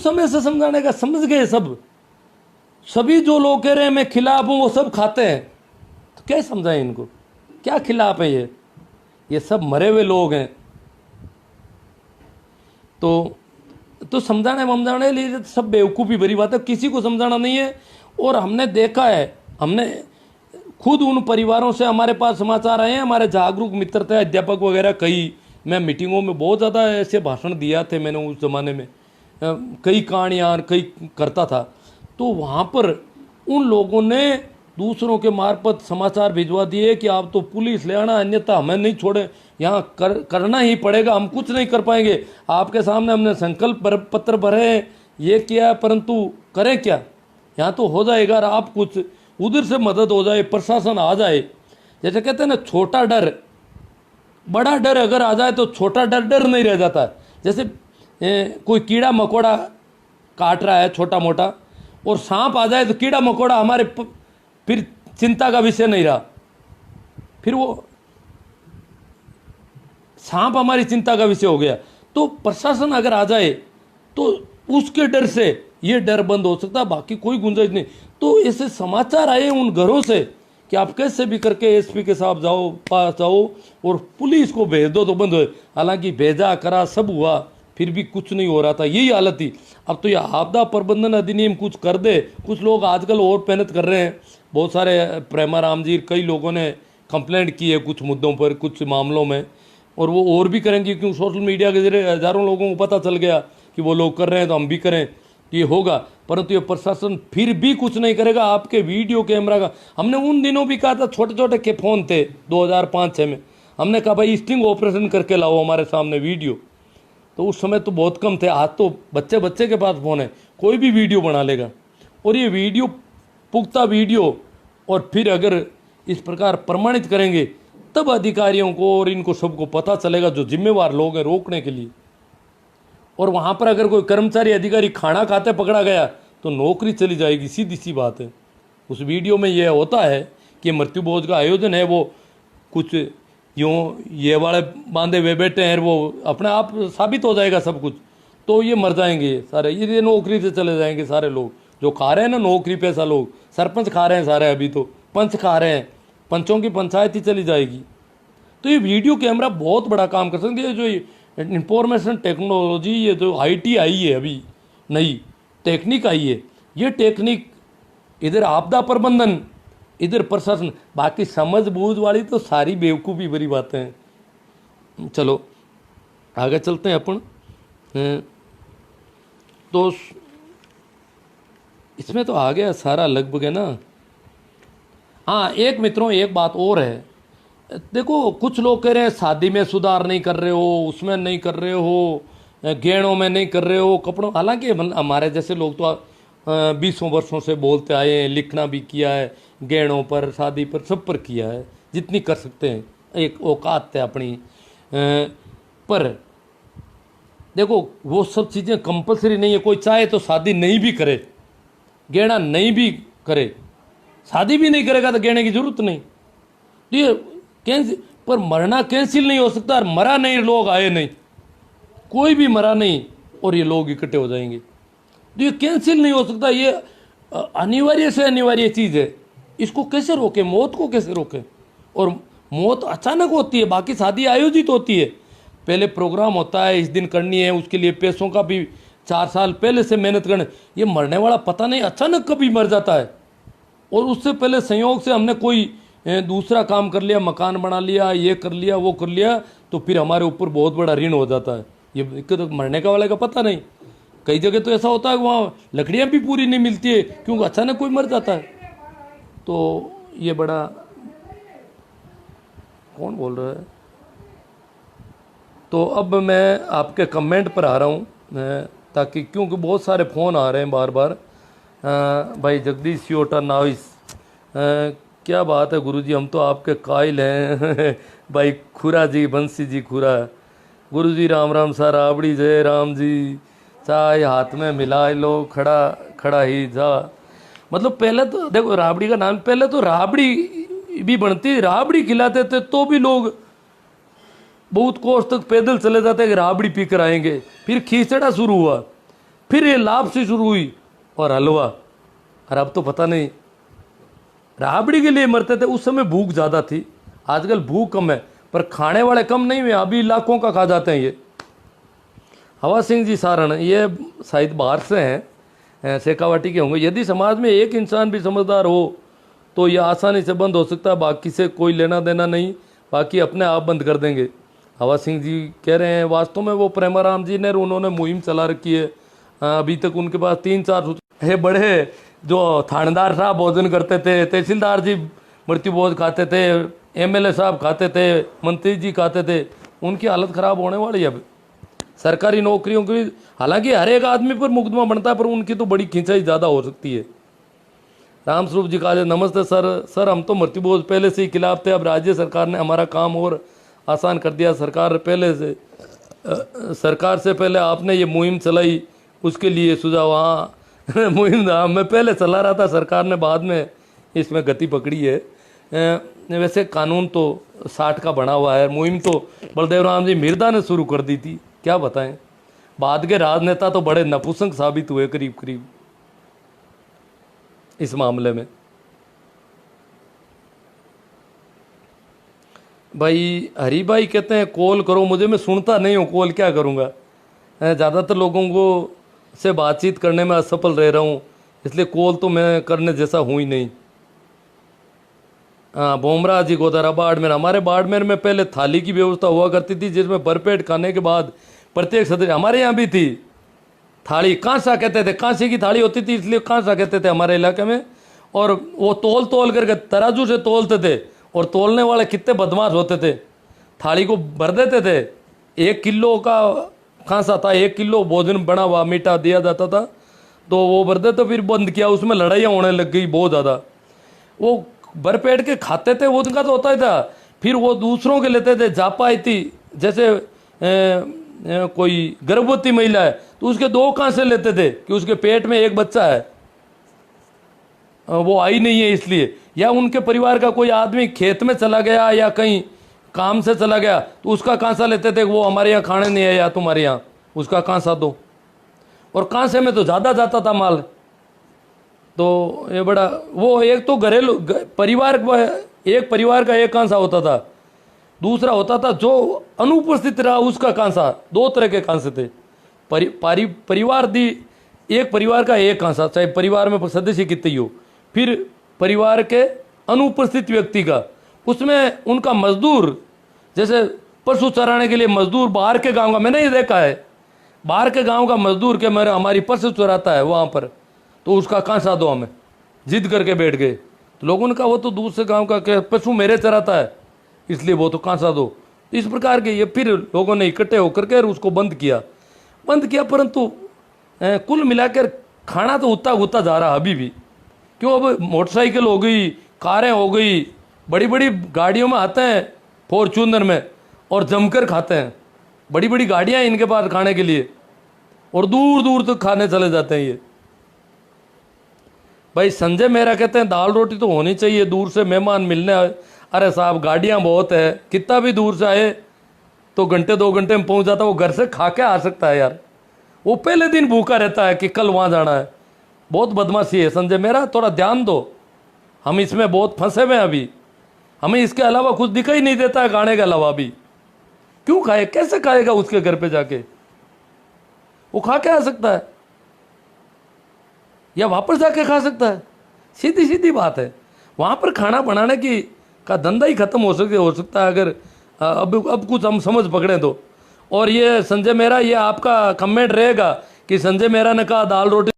समय से समझाने का, समझ गए सब। सभी जो लोग कह रहे हैं मैं खिलाफ हूं वो सब खाते हैं, तो क्या समझाएं इनको, क्या खिलाफ है ये सब मरे हुए लोग हैं। तो समझाने लिए सब बेवकूफ़ी भरी बात है, किसी को समझाना नहीं है। और हमने देखा है, हमने खुद उन परिवारों से, हमारे पास समाचार आए हैं, हमारे जागरूक मित्र थे अध्यापक वगैरह कई, मैं मीटिंगों में बहुत ज़्यादा ऐसे भाषण दिया थे मैंने उस ज़माने में, कई कहानियाँ कई करता था। तो वहाँ पर उन लोगों ने दूसरों के मार्फत समाचार भिजवा दिए कि आप तो पुलिस ले आना, अन्यथा हमें नहीं छोड़े, यहाँ करना ही पड़ेगा, हम कुछ नहीं कर पाएंगे। आपके सामने हमने संकल्प पत्र भरे, ये किया, परंतु करें क्या, यहाँ तो हो जाएगा, आप कुछ उधर से मदद हो जाए, प्रशासन आ जाए। जैसे कहते हैं ना, छोटा डर, बड़ा डर अगर आ जाए तो छोटा डर डर नहीं रह जाता है। जैसे कोई कीड़ा मकोड़ा काट रहा है छोटा मोटा, और सांप आ जाए तो कीड़ा मकोड़ा हमारे फिर चिंता का विषय नहीं रहा, फिर वो सांप हमारी चिंता का विषय हो गया। तो प्रशासन अगर आ जाए तो उसके डर से ये डर बंद हो सकता है, बाकी कोई गुंजाइश नहीं। तो ऐसे समाचार आए उन घरों से कि आप कैसे भी करके एसपी के साथ जाओ, पास जाओ और पुलिस को भेज दो तो बंद हो। हालांकि भेजा करा सब हुआ, फिर भी कुछ नहीं हो रहा था, यही हालत थी। अब तो ये आपदा प्रबंधन अधिनियम कुछ कर दे, कुछ लोग आजकल और मेहनत कर रहे हैं, बहुत सारे प्रेमाराम जी, कई लोगों ने कंप्लेंट की है कुछ मुद्दों पर, कुछ मामलों में, और वो और भी करेंगे क्योंकि सोशल मीडिया के जरिए हज़ारों लोगों को पता चल गया कि वो लोग कर रहे हैं तो हम भी करें, ये होगा। परंतु ये प्रशासन फिर भी कुछ नहीं करेगा। आपके वीडियो कैमरा का हमने उन दिनों भी कहा था, छोटे छोटे के फ़ोन थे 2005-6 में, हमने कहा भाई स्टिंग ऑपरेशन करके लाओ हमारे सामने वीडियो, तो उस समय तो बहुत कम थे। आज तो बच्चे बच्चे के पास फ़ोन है, कोई भी वीडियो बना लेगा। और ये वीडियो पुख्ता वीडियो, और फिर अगर इस प्रकार प्रमाणित करेंगे तब अधिकारियों को और इनको सबको पता चलेगा, जो जिम्मेवार लोग हैं, रोकने के लिए। और वहाँ पर अगर कोई कर्मचारी अधिकारी खाना खाते पकड़ा गया तो नौकरी चली जाएगी, सीधी सी बात है। उस वीडियो में यह होता है कि मृत्यु भोज का आयोजन है, वो कुछ यूँ ये वाले बांधे हुए बैठे हैं, वो अपने आप साबित हो जाएगा सब कुछ, तो ये मर जाएंगे सारे, ये नौकरी से चले जाएंगे सारे लोग जो खा रहे हैं ना नौकरी पैसा। लोग सरपंच खा रहे हैं सारे, अभी तो पंच खा रहे हैं, पंचों की पंचायत ही चली जाएगी। तो ये वीडियो कैमरा बहुत बड़ा काम कर सकते हैं। जो इंफॉर्मेशन टेक्नोलॉजी, ये जो IT आई है, अभी नई टेक्निक आई है, ये टेक्निक इधर आपदा प्रबंधन, इधर प्रशासन, बाकी समझ बूझ वाली तो सारी बेवकूफ़ी भरी बातें हैं। चलो आगे चलते हैं अपन। तो इसमें तो आ गया सारा लगभग, है ना। हाँ, एक मित्रों एक बात और है, देखो कुछ लोग कह रहे हैं शादी में सुधार नहीं कर रहे हो, उसमें नहीं कर रहे हो, गहनों में नहीं कर रहे हो, कपड़ों, हालांकि हमारे जैसे लोग तो 20 वर्षों से बोलते आए हैं, लिखना भी किया है, गहनों पर, शादी पर, सब पर किया है, जितनी कर सकते हैं, एक औकात है अपनी। पर देखो वो सब चीज़ें कंपलसरी नहीं है, कोई चाहे तो शादी नहीं भी करे, गहना नहीं भी करे, शादी भी नहीं करेगा तो गहने की जरूरत नहीं, तो ये कैंसिल। पर मरना कैंसिल नहीं हो सकता, और मरा नहीं, लोग आए नहीं, कोई भी मरा नहीं और ये लोग इकट्ठे हो जाएंगे, तो ये कैंसिल नहीं हो सकता। ये अनिवार्य से अनिवार्य चीज़ है, इसको कैसे रोकें, मौत को कैसे रोकें। और मौत अचानक होती है, बाकी शादी आयोजित होती है, पहले प्रोग्राम होता है, इस दिन करनी है, उसके लिए पैसों का भी 4 साल पहले से मेहनत करने। ये मरने वाला पता नहीं अचानक कभी मर जाता है, और उससे पहले संयोग से हमने कोई दूसरा काम कर लिया, मकान बना लिया, ये कर लिया, वो कर लिया, तो फिर हमारे ऊपर बहुत बड़ा ऋण हो जाता है। ये तो मरने का वाले का पता नहीं। कई जगह तो ऐसा होता है कि वहाँ लकड़ियाँ भी पूरी नहीं मिलती है, क्योंकि अचानक कोई मर जाता है। तो ये बड़ा, कौन बोल रहा है। तो अब मैं आपके कमेंट पर आ रहा हूँ, ताकि क्योंकि बहुत सारे फ़ोन आ रहे हैं बार बार। भाई जगदीश सियोटा नाइस, क्या बात है गुरुजी, हम तो आपके कायल हैं। भाई खुरा जी, बंसी जी खुरा, गुरुजी राम राम सा, राबड़ी जय राम जी, चाय हाथ में मिला लो, खड़ा खड़ा ही जा। मतलब पहले तो देखो राबड़ी का नाम, पहले तो राबड़ी भी बनती, राबड़ी खिलाते थे तो भी लोग बहुत कोस तक पैदल चले जाते कि राबड़ी पी कर आएंगे। फिर खींचड़ा शुरू हुआ, फिर ये लापसी शुरू हुई और हलवा। और अब तो पता नहीं, राबड़ी के लिए मरते थे उस समय, भूख ज़्यादा थी। आजकल भूख कम है पर खाने वाले कम नहीं हुए, अभी लाखों का खा जाते हैं ये। हवा सिंह जी सारण, ये शायद बाहर से हैं, शेखावाटी के होंगे। यदि समाज में एक इंसान भी समझदार हो तो यह आसानी से बंद हो सकता है, बाकी से कोई लेना देना नहीं, बाकी अपने आप बंद कर देंगे। हवा सिंह जी कह रहे हैं वास्तव में वो प्रेमाराम जी ने, उन्होंने मुहिम चला रखी है। अभी तक उनके पास 3-4 है बड़े, जो थानेदार साहब भोजन करते थे, तहसीलदार जी मृत्यु भोज खाते थे, एमएलए साहब खाते थे, मंत्री जी खाते थे, उनकी हालत ख़राब होने वाली है अब। सरकारी नौकरियों की, हालांकि हर एक आदमी पर मुकदमा बनता है, पर उनकी तो बड़ी खिंचाई ज़्यादा हो सकती है। रामस्वरूप जी कहा, नमस्ते सर हम तो मृत्यु भोज पहले से ही खिलाफ थे, अब राज्य सरकार ने हमारा काम और आसान कर दिया। सरकार से पहले आपने ये मुहिम चलाई, उसके लिए सुझाव। हाँ मुहिम मैं पहले चला रहा था, सरकार ने बाद में इसमें गति पकड़ी है। वैसे कानून तो 60 का बना हुआ है, मुहिम तो बलदेव राम जी मिर्दा ने शुरू कर दी थी, क्या बताएं। बाद के राजनेता तो बड़े नपुंसक साबित हुए करीब करीब इस मामले में। भाई हरी भाई कहते हैं कॉल करो मुझे, मैं सुनता नहीं हूँ, कॉल क्या करूँगा। ज़्यादातर लोगों को से बातचीत करने में असफल रह रहा हूँ, इसलिए कॉल तो मैं करने जैसा हूँ ही नहीं। हाँ बोमरा जी गोदारा बाड़मेर, हमारे बाड़मेर में पहले थाली की व्यवस्था हुआ करती थी, जिसमें भरपेट खाने के बाद प्रत्येक सदस्य, हमारे यहाँ भी थी थाली, कांसा कहते थे, कांसे की थाली होती थी इसलिए कांसा कहते थे हमारे इलाके में। और वो तोल तोल करके तराजू से तोलते थे, और तोलने वाले कितने बदमाश होते थे, थाली को भर देते थे। 1 किलो का कांसा था, 1 किलो भोजन बना हुआ मीठा दिया जाता था, तो वो भर देते, फिर बंद किया, उसमें लड़ाइयाँ होने लग गई बहुत ज़्यादा। वो भरपेट के खाते थे, वो उनका तो होता ही था। फिर वो दूसरों के लेते थे, जापा थी, जैसे कोई गर्भवती महिला है तो उसके 2 कांसे लेते थे कि उसके पेट में एक बच्चा है, वो आई नहीं है इसलिए। या उनके परिवार का कोई आदमी खेत में चला गया या कहीं काम से चला गया तो उसका कांसा लेते थे, वो हमारे यहाँ खाने नहीं आया तुम्हारे यहाँ, उसका कांसा दो। और कांसे में तो ज़्यादा जाता था माल। तो ये बड़ा, वो एक तो घरेलू परिवार, एक परिवार का एक कांसा होता था, दूसरा होता था जो अनुपस्थित रहा उसका कांसा। 2 तरह के कांसे थे। परिवार दी, एक परिवार का एक कांसा, चाहे परिवार में सदस्य कितने ही हो। फिर परिवार के अनुपस्थित व्यक्ति का, उसमें उनका मजदूर, जैसे पशु चराने के लिए मजदूर बाहर के गांव का, मैंने ये देखा है, बाहर के गांव का मजदूर के मेरे हमारी पशु चराता है वहाँ पर, तो उसका कांसा दो हमें, जिद करके बैठ गए। तो लोगों ने कहा वो तो दूसरे गांव का पशु मेरे चराता है, इसलिए वो तो कांसा दो। इस प्रकार के ये फिर लोगों ने इकट्ठे होकर के उसको बंद किया। परंतु कुल मिलाकर खाना तो उतना उतना जा रहा अभी भी। क्यों, अब मोटरसाइकिल हो गई, कारें हो गई, बड़ी बड़ी गाड़ियों में आते हैं, फॉर्चूनर में, और जमकर खाते हैं। बड़ी बड़ी गाड़ियां इनके पास खाने के लिए, और दूर दूर तक खाने चले जाते हैं ये। भाई संजय मेहरा कहते हैं दाल रोटी तो होनी चाहिए, दूर से मेहमान मिलने आए। अरे साहब गाड़ियां बहुत है, कितना भी दूर से आए तो घंटे 2 घंटे में पहुंच जाता है, वो घर से खा के आ सकता है यार। वो पहले दिन भूखा रहता है कि कल वहां जाना है। बहुत बदमाशी है संजय मेहरा, थोड़ा ध्यान दो, हम इसमें बहुत फंसे हुए हैं अभी। हमें इसके अलावा कुछ दिखाई नहीं देता है, गाने के अलावा भी। क्यों खाए, कैसे खाएगा उसके घर पे जाके? वो खा के आ सकता है या वापस जाके खा सकता है, सीधी सीधी बात है। वहां पर खाना बनाने की का धंधा ही खत्म हो सकता है अगर अब कुछ हम समझ पकड़े तो। और ये संजय मेहरा, ये आपका कमेंट रहेगा कि संजय मेहरा ने कहा दाल रोटी,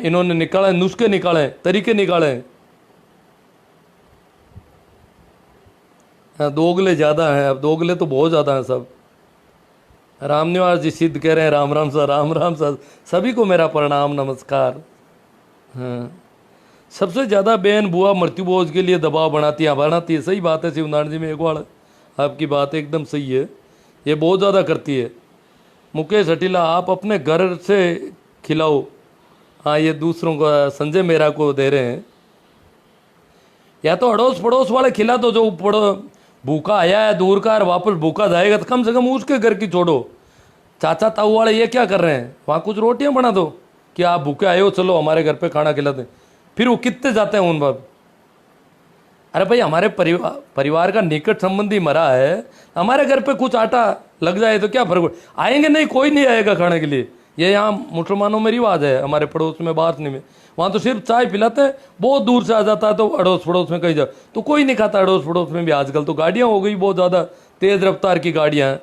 इन्होंने निकाले नुस्खे, निकाले तरीके, निकाले। दोगले ज़्यादा हैं, अब दोगले तो बहुत ज़्यादा हैं सब। रामनिवास जी सिद्ध कह रहे हैं राम राम सर, राम राम सर, सभी को मेरा प्रणाम नमस्कार। हाँ, सबसे ज़्यादा बहन बुआ मृत्यु भोज के लिए दबाव बनाती है। सही बात है शिवनारायण जी, में एक बार आपकी बात एकदम सही है, ये बहुत ज़्यादा करती है। मुकेश हटीला, आप अपने घर से खिलाओ। हाँ, ये दूसरों को, संजय मेहरा को दे रहे हैं। या तो अड़ोस पड़ोस वाले खिला दो, जो भूखा आया है दूर का और वापस भूखा जाएगा, तो कम से कम उसके घर की छोड़ो। चाचा ताऊ वाले ये क्या कर रहे हैं, वहाँ कुछ रोटियां बना दो कि आप भूखे आए हो, चलो हमारे घर पे खाना खिला दें। फिर वो कितने जाते हैं उन बाप। अरे भाई हमारे परिवार का निकट संबंधी मरा है, हमारे घर पे कुछ आटा लग जाए तो क्या फर्क आएंगे? नहीं, कोई नहीं आएगा खाने के लिए। ये यहाँ मुसलमानों में रिवाज है, हमारे पड़ोस में बात नहीं में, वहाँ तो सिर्फ चाय पिलाते हैं, बहुत दूर से आ जाता है तो अड़ोस पड़ोस में कहीं जाओ तो कोई नहीं खाता। अड़ोस पड़ोस में भी आजकल तो गाड़ियाँ हो गई बहुत ज़्यादा तेज़ रफ्तार की गाड़ियाँ हैं।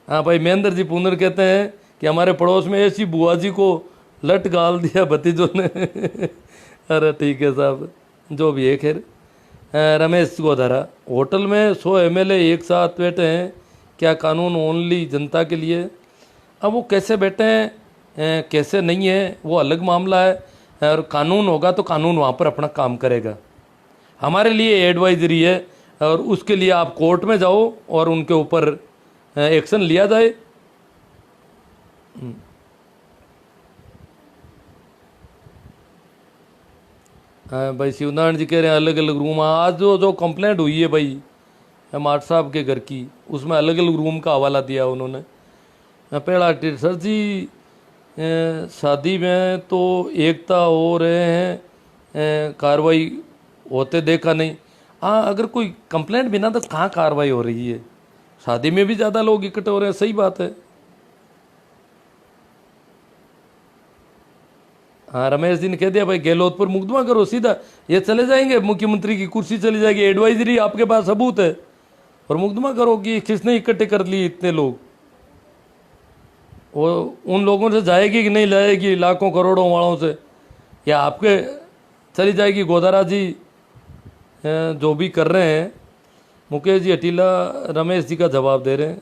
हाँ भाई, महेंद्र जी पुनर कहते हैं कि हमारे पड़ोस में ऐसी बुआ जी को लट गाल दिया भतीजों ने। अरे ठीक है साहब, जो भी है खैर। रमेश गोधारा, होटल में 100 MLA एक साथ बैठे हैं, क्या कानून ओनली जनता के लिए? अब वो कैसे बैठे हैं कैसे नहीं है वो अलग मामला है, और कानून होगा तो कानून वहाँ पर अपना काम करेगा। हमारे लिए एडवाइजरी है, और उसके लिए आप कोर्ट में जाओ और उनके ऊपर एक्शन लिया जाए। हाँ भाई, शिवनारायण जी कह रहे हैं अलग अलग रूम। आज जो कंप्लेंट हुई है भाई माट साहब के घर की, उसमें अलग अलग रूम का हवाला दिया उन्होंने। पहला सर जी, शादी में तो एकता हो रहे हैं, कार्रवाई होते देखा नहीं। हाँ, अगर कोई कंप्लेंट बिना तो कहाँ कार्रवाई हो रही है? शादी में भी ज़्यादा लोग इकट्ठे हो रहे हैं, सही बात है। हाँ, रमेश जी ने कह दिया भाई गहलोत पर मुकदमा करो सीधा, ये चले जाएंगे, मुख्यमंत्री की कुर्सी चली जाएगी। एडवाइजरी आपके पास सबूत है, और मुकदमा करो कि किसने इकट्ठे कर लिए इतने लोग। वो उन लोगों से जाएगी कि नहीं जाएगी, लाखों करोड़ों वालों से, या आपके चली जाएगी? गोदारा जी जो भी कर रहे हैं, मुकेश जी अटीला रमेश जी का जवाब दे रहे हैं।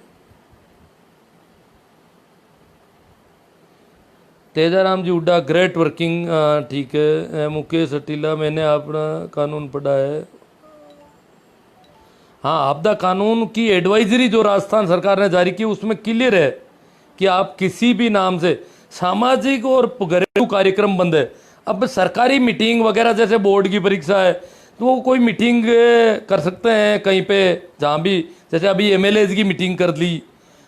तेजाराम जी हुड्डा, ग्रेट वर्किंग, ठीक है। मुकेश अटीला, मैंने अपना कानून पढ़ा है। हाँ, आपदा कानून की एडवाइजरी जो राजस्थान सरकार ने जारी की उसमें क्लियर है कि आप किसी भी नाम से सामाजिक और घरेलू कार्यक्रम बंद है। अब सरकारी मीटिंग वगैरह जैसे बोर्ड की परीक्षा है तो वो कोई मीटिंग कर सकते हैं कहीं पे, जहाँ भी, जैसे अभी MLAs की मीटिंग कर ली,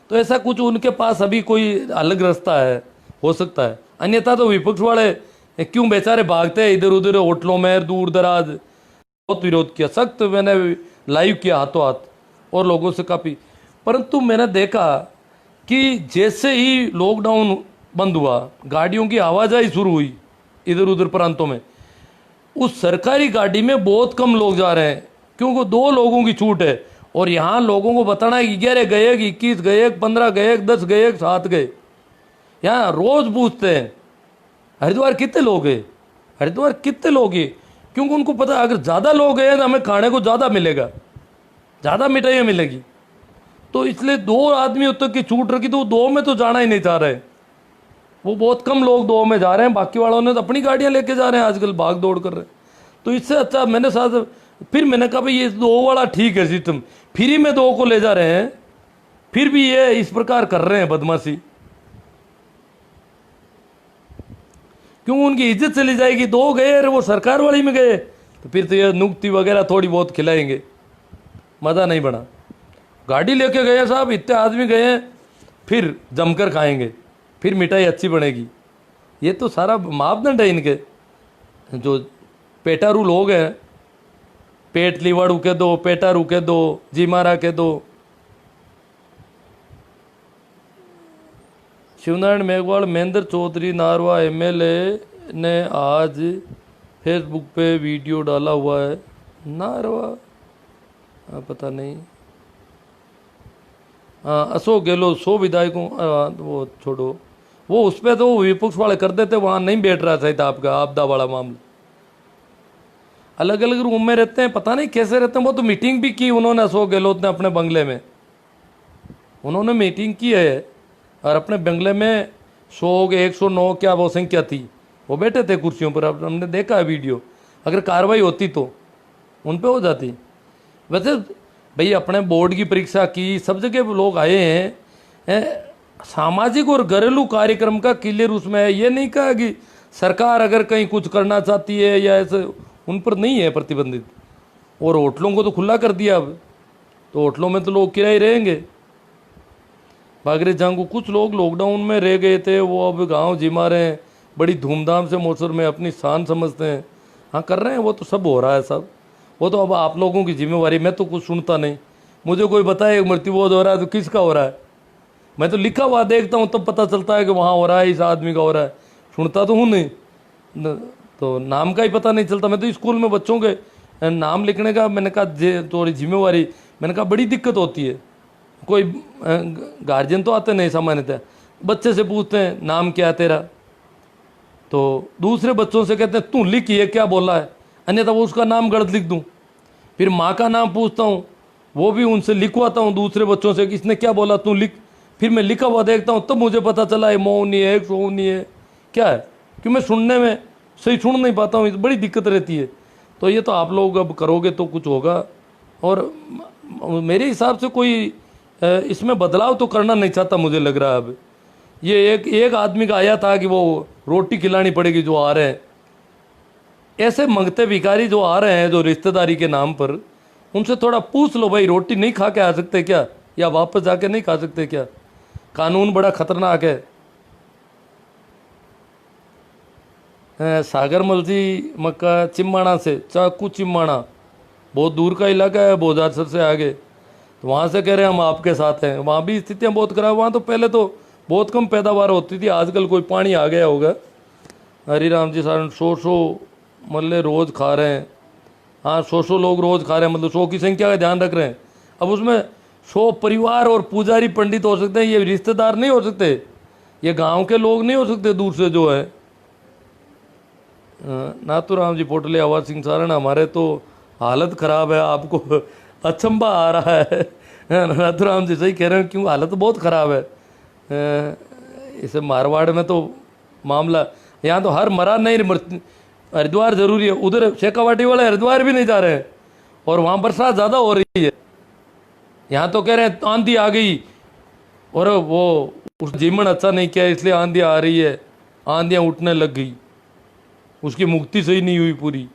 तो ऐसा कुछ उनके पास अभी कोई अलग रास्ता है, हो सकता है। अन्यथा तो विपक्ष वाले क्यों बेचारे भागते हैं इधर उधर होटलों में, दूर दराज। बहुत विरोध किया, सख्त मैंने लाइव किया हाथों हाथ, और लोगों से काफ़ी। परंतु मैंने देखा कि जैसे ही लॉकडाउन बंद हुआ, गाड़ियों की आवाजाही शुरू हुई इधर उधर प्रांतों में, उस सरकारी गाड़ी में बहुत कम लोग जा रहे हैं, क्योंकि 2 लोगों की छूट है। और यहाँ लोगों को बताना है कि 11 गए, 21 गए, 15 गए, 10 गए, 7 गए। यहाँ रोज पूछते हैं हरिद्वार कितने लोग हैं, हरिद्वार कितने लोग हैं, क्योंकि उनको पता अगर ज़्यादा लोग हैं तो हमें खाने को ज़्यादा मिलेगा, ज़्यादा मिठाइयाँ मिलेगी। तो इसलिए 2 आदमी तक की छूट रखी, तो 2 में तो जाना ही नहीं चाह रहे। वो बहुत कम लोग 2 में जा रहे हैं, बाकी वालों ने तो अपनी गाड़ियां लेके जा रहे हैं, आजकल भाग दौड़ कर रहे हैं। तो इससे अच्छा मैंने साथ फिर मैंने कहा भाई ये 2 वाला ठीक है सिस्टम, फ्री में 2 को ले जा रहे हैं, फिर भी ये इस प्रकार कर रहे हैं बदमाशी, क्यों? उनकी इज्जत चली जाएगी। 2 गए अरे वो सरकार वाली में गए तो फिर तो ये नुक्ति वगैरह थोड़ी बहुत खिलाएंगे, मज़ा नहीं बना। गाड़ी लेके गए साहब, इतने आदमी गए हैं, फिर जमकर खाएंगे, फिर मिठाई अच्छी बनेगी। ये तो सारा मापदंड है इनके, जो पेटारू लोग हैं, पेट लिवाड़ू के दो, पेटारू के दो, जीमारा के दो। शिवनारायण मेघवाल, महेंद्र चौधरी नारवा MLA ने आज फेसबुक पे वीडियो डाला हुआ है। नारवा पता नहीं। अशोक गहलोत, 100 विधायकों, वो छोड़ो, वो उस पर तो विपक्ष वाले कर देते, वहाँ नहीं बैठ रहा था आपका आपदा वाला मामला। अलग अलग रूम में रहते हैं, पता नहीं कैसे रहते हैं। वो तो मीटिंग भी की उन्होंने, अशोक गहलोत ने अपने बंगले में, उन्होंने मीटिंग की है, और अपने बंगले में 109 क्या वो संख्या थी, वो बैठे थे कुर्सियों पर। अब हमने देखा है वीडियो, अगर कार्रवाई होती तो उन पे हो जाती। वैसे भाई अपने बोर्ड की परीक्षा की, सब जगह लोग आए हैं। सामाजिक और घरेलू कार्यक्रम का क्लियर उसमें है, ये नहीं कहा कि सरकार अगर कहीं कुछ करना चाहती है या ऐसे, उन पर नहीं है प्रतिबंधित। और होटलों को तो खुला कर दिया अब, तो होटलों में तो लोग किराए रहेंगे। भागरे जंग कुछ लोग लॉकडाउन में रह गए थे, वो अब गांव जिमा रहे हैं, बड़ी धूमधाम से मोसर में अपनी शान समझते हैं। हाँ कर रहे हैं, वो तो सब हो रहा है सब, वो तो अब आप लोगों की जिम्मेवारी। मैं तो कुछ सुनता नहीं, मुझे कोई बताए मृत्युबोध हो रहा है तो किसका हो रहा है, मैं तो लिखा हुआ देखता हूँ तब पता चलता है कि वहाँ हो रहा है, इस आदमी का हो रहा है, सुनता तो हूँ नहीं, तो नाम का ही पता नहीं चलता। मैं तो स्कूल में बच्चों के नाम लिखने का, मैंने कहा थोड़ी जिम्मेवारी, मैंने कहा बड़ी दिक्कत होती है। कोई गार्जियन तो आते नहीं सामान्यतः, बच्चे से पूछते हैं नाम क्या है तेरा, तो दूसरे बच्चों से कहते हैं तू लिख ये क्या बोला है, अन्यथा वो उसका नाम गलत लिख दूँ। फिर माँ का नाम पूछता हूँ, वो भी उनसे लिखवाता हूँ दूसरे बच्चों से कि इसने क्या बोला तू लिख। फिर मैं लिखा हुआ देखता हूँ तब मुझे पता चला है मौनी है सोनी है क्या है, कि मैं सुनने में सही सुन नहीं पाता हूँ, बड़ी दिक्कत रहती है। तो ये तो आप लोग अब करोगे तो कुछ होगा, और मेरे हिसाब से कोई इसमें बदलाव तो करना नहीं चाहता मुझे लग रहा है। अब ये एक आदमी का आया था कि वो रोटी खिलानी पड़ेगी जो आ रहे हैं, ऐसे मंगते भिखारी जो आ रहे हैं जो रिश्तेदारी के नाम पर, उनसे थोड़ा पूछ लो भाई रोटी नहीं खा के आ सकते क्या, या वापस जाके नहीं खा सकते क्या, कानून बड़ा खतरनाक है। सागर मलजी मक्का चिम्माणा से, चाकू चिम्माणा बहुत दूर का इलाका है, बोधारसर से आगे, तो वहाँ से कह रहे हैं हम आपके साथ हैं। वहाँ भी स्थितियाँ बहुत खराब, वहाँ तो पहले तो बहुत कम पैदावार होती थी, आजकल कोई पानी आ गया होगा। हरिराम जी सारण 100 मल्ले रोज़ खा रहे हैं, हाँ 100 लोग रोज़ खा रहे हैं, मतलब 100 की संख्या का ध्यान रख रहे हैं। अब उसमें 100 परिवार और पुजारी पंडित हो सकते हैं, ये रिश्तेदार नहीं हो सकते, ये गांव के लोग नहीं हो सकते दूर से जो है। नाथूराम जी पोटले आवाज सिंह सारण, हमारे तो हालत ख़राब है, आपको अचंबा आ रहा है। नाथूराम जी सही कह रहे हैं, क्यों हालत बहुत ख़राब है। इसे मारवाड़ में तो मामला, यहाँ तो हर मरा नहीं, हरिद्वार जरूरी है, उधर शेखावाटी वाले हरिद्वार भी नहीं जा रहे हैं, और वहाँ बरसात ज़्यादा हो रही है। यहाँ तो कह रहे हैं आंधी आ गई, और वो उस जीवन अच्छा नहीं किया इसलिए आंधी आ रही है, आंधियाँ उठने लग गई, उसकी मुक्ति सही नहीं हुई पूरी।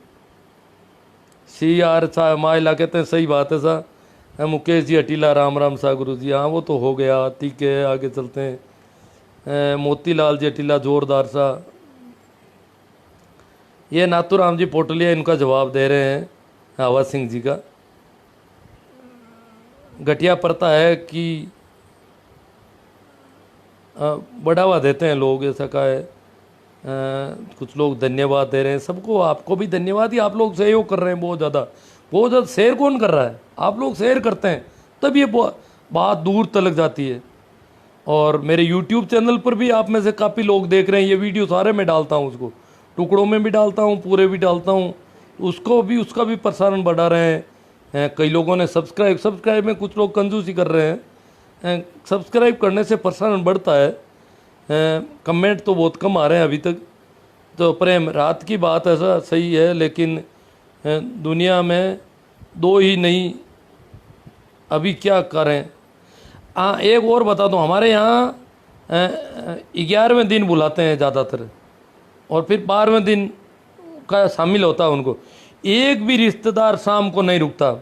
सी आर सा माइला कहते हैं, सही बात है सा। मुकेश जी अटीला, राम राम सा गुरु जी, हाँ वो तो हो गया, ठीक है आगे चलते हैं। मोतीलाल जी अटीला जोरदार सा। ये नाथूराम जी पोटलिया इनका जवाब दे रहे हैं आवाज सिंह जी का। घटिया प्रथा है कि बढ़ावा देते हैं लोग, ऐसा का है। कुछ लोग धन्यवाद दे रहे हैं सबको, आपको भी धन्यवाद ही, आप लोग सहयोग कर रहे हैं बहुत ज़्यादा। शेयर कौन कर रहा है, आप लोग शेयर करते हैं तब ये बात दूर तलक जाती है। और मेरे YouTube चैनल पर भी आप में से काफ़ी लोग देख रहे हैं, ये वीडियो सारे में डालता हूँ, उसको टुकड़ों में भी डालता हूँ, पूरे भी डालता हूँ, उसका भी प्रसारण बढ़ा रहे हैं। कई लोगों ने सब्सक्राइब में कुछ लोग कंजूसी कर रहे हैं, सब्सक्राइब करने से प्रसारण बढ़ता है। कमेंट तो बहुत कम आ रहे हैं अभी तक, तो प्रेम रात की बात ऐसा सही है, लेकिन दुनिया में दो ही नहीं, अभी क्या करें। हाँ एक और बता दूँ, हमारे यहाँ 11वें दिन बुलाते हैं ज़्यादातर, और फिर 12वें दिन का शामिल होता है उनको। एक भी रिश्तेदार शाम को नहीं रुकता,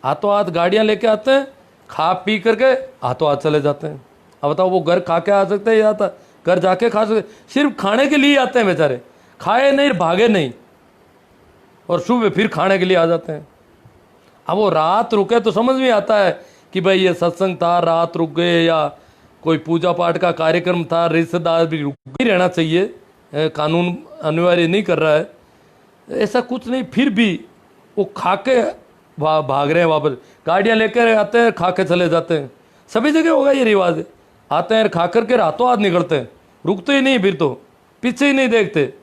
हाथों हाथ गाड़ियाँ लेके आते हैं, खा पी करके हाथों हाथ चले जाते हैं। अब बताओ वो घर खा के आ सकते हैं या घर जाके खा सकते, सिर्फ खाने के लिए आते हैं बेचारे, खाए नहीं भागे नहीं, और सुबह फिर खाने के लिए आ जाते हैं। अब वो रात रुके तो समझ में आता है कि भाई ये सत्संग था, रात रुक गए, या कोई पूजा पाठ का कार्यक्रम था, रिश्तेदार भी रुक ही रहना चाहिए, कानून अनिवार्य नहीं कर रहा है, ऐसा कुछ नहीं। फिर भी वो खा के भाग रहे हैं वापस, गाड़ियाँ लेकर आते हैं, खा के चले जाते हैं। सभी जगह होगा ये रिवाज, आते हैं खा करके रातों हाथ निकलते हैं, रुकते ही नहीं, फिर तो पीछे ही नहीं देखते।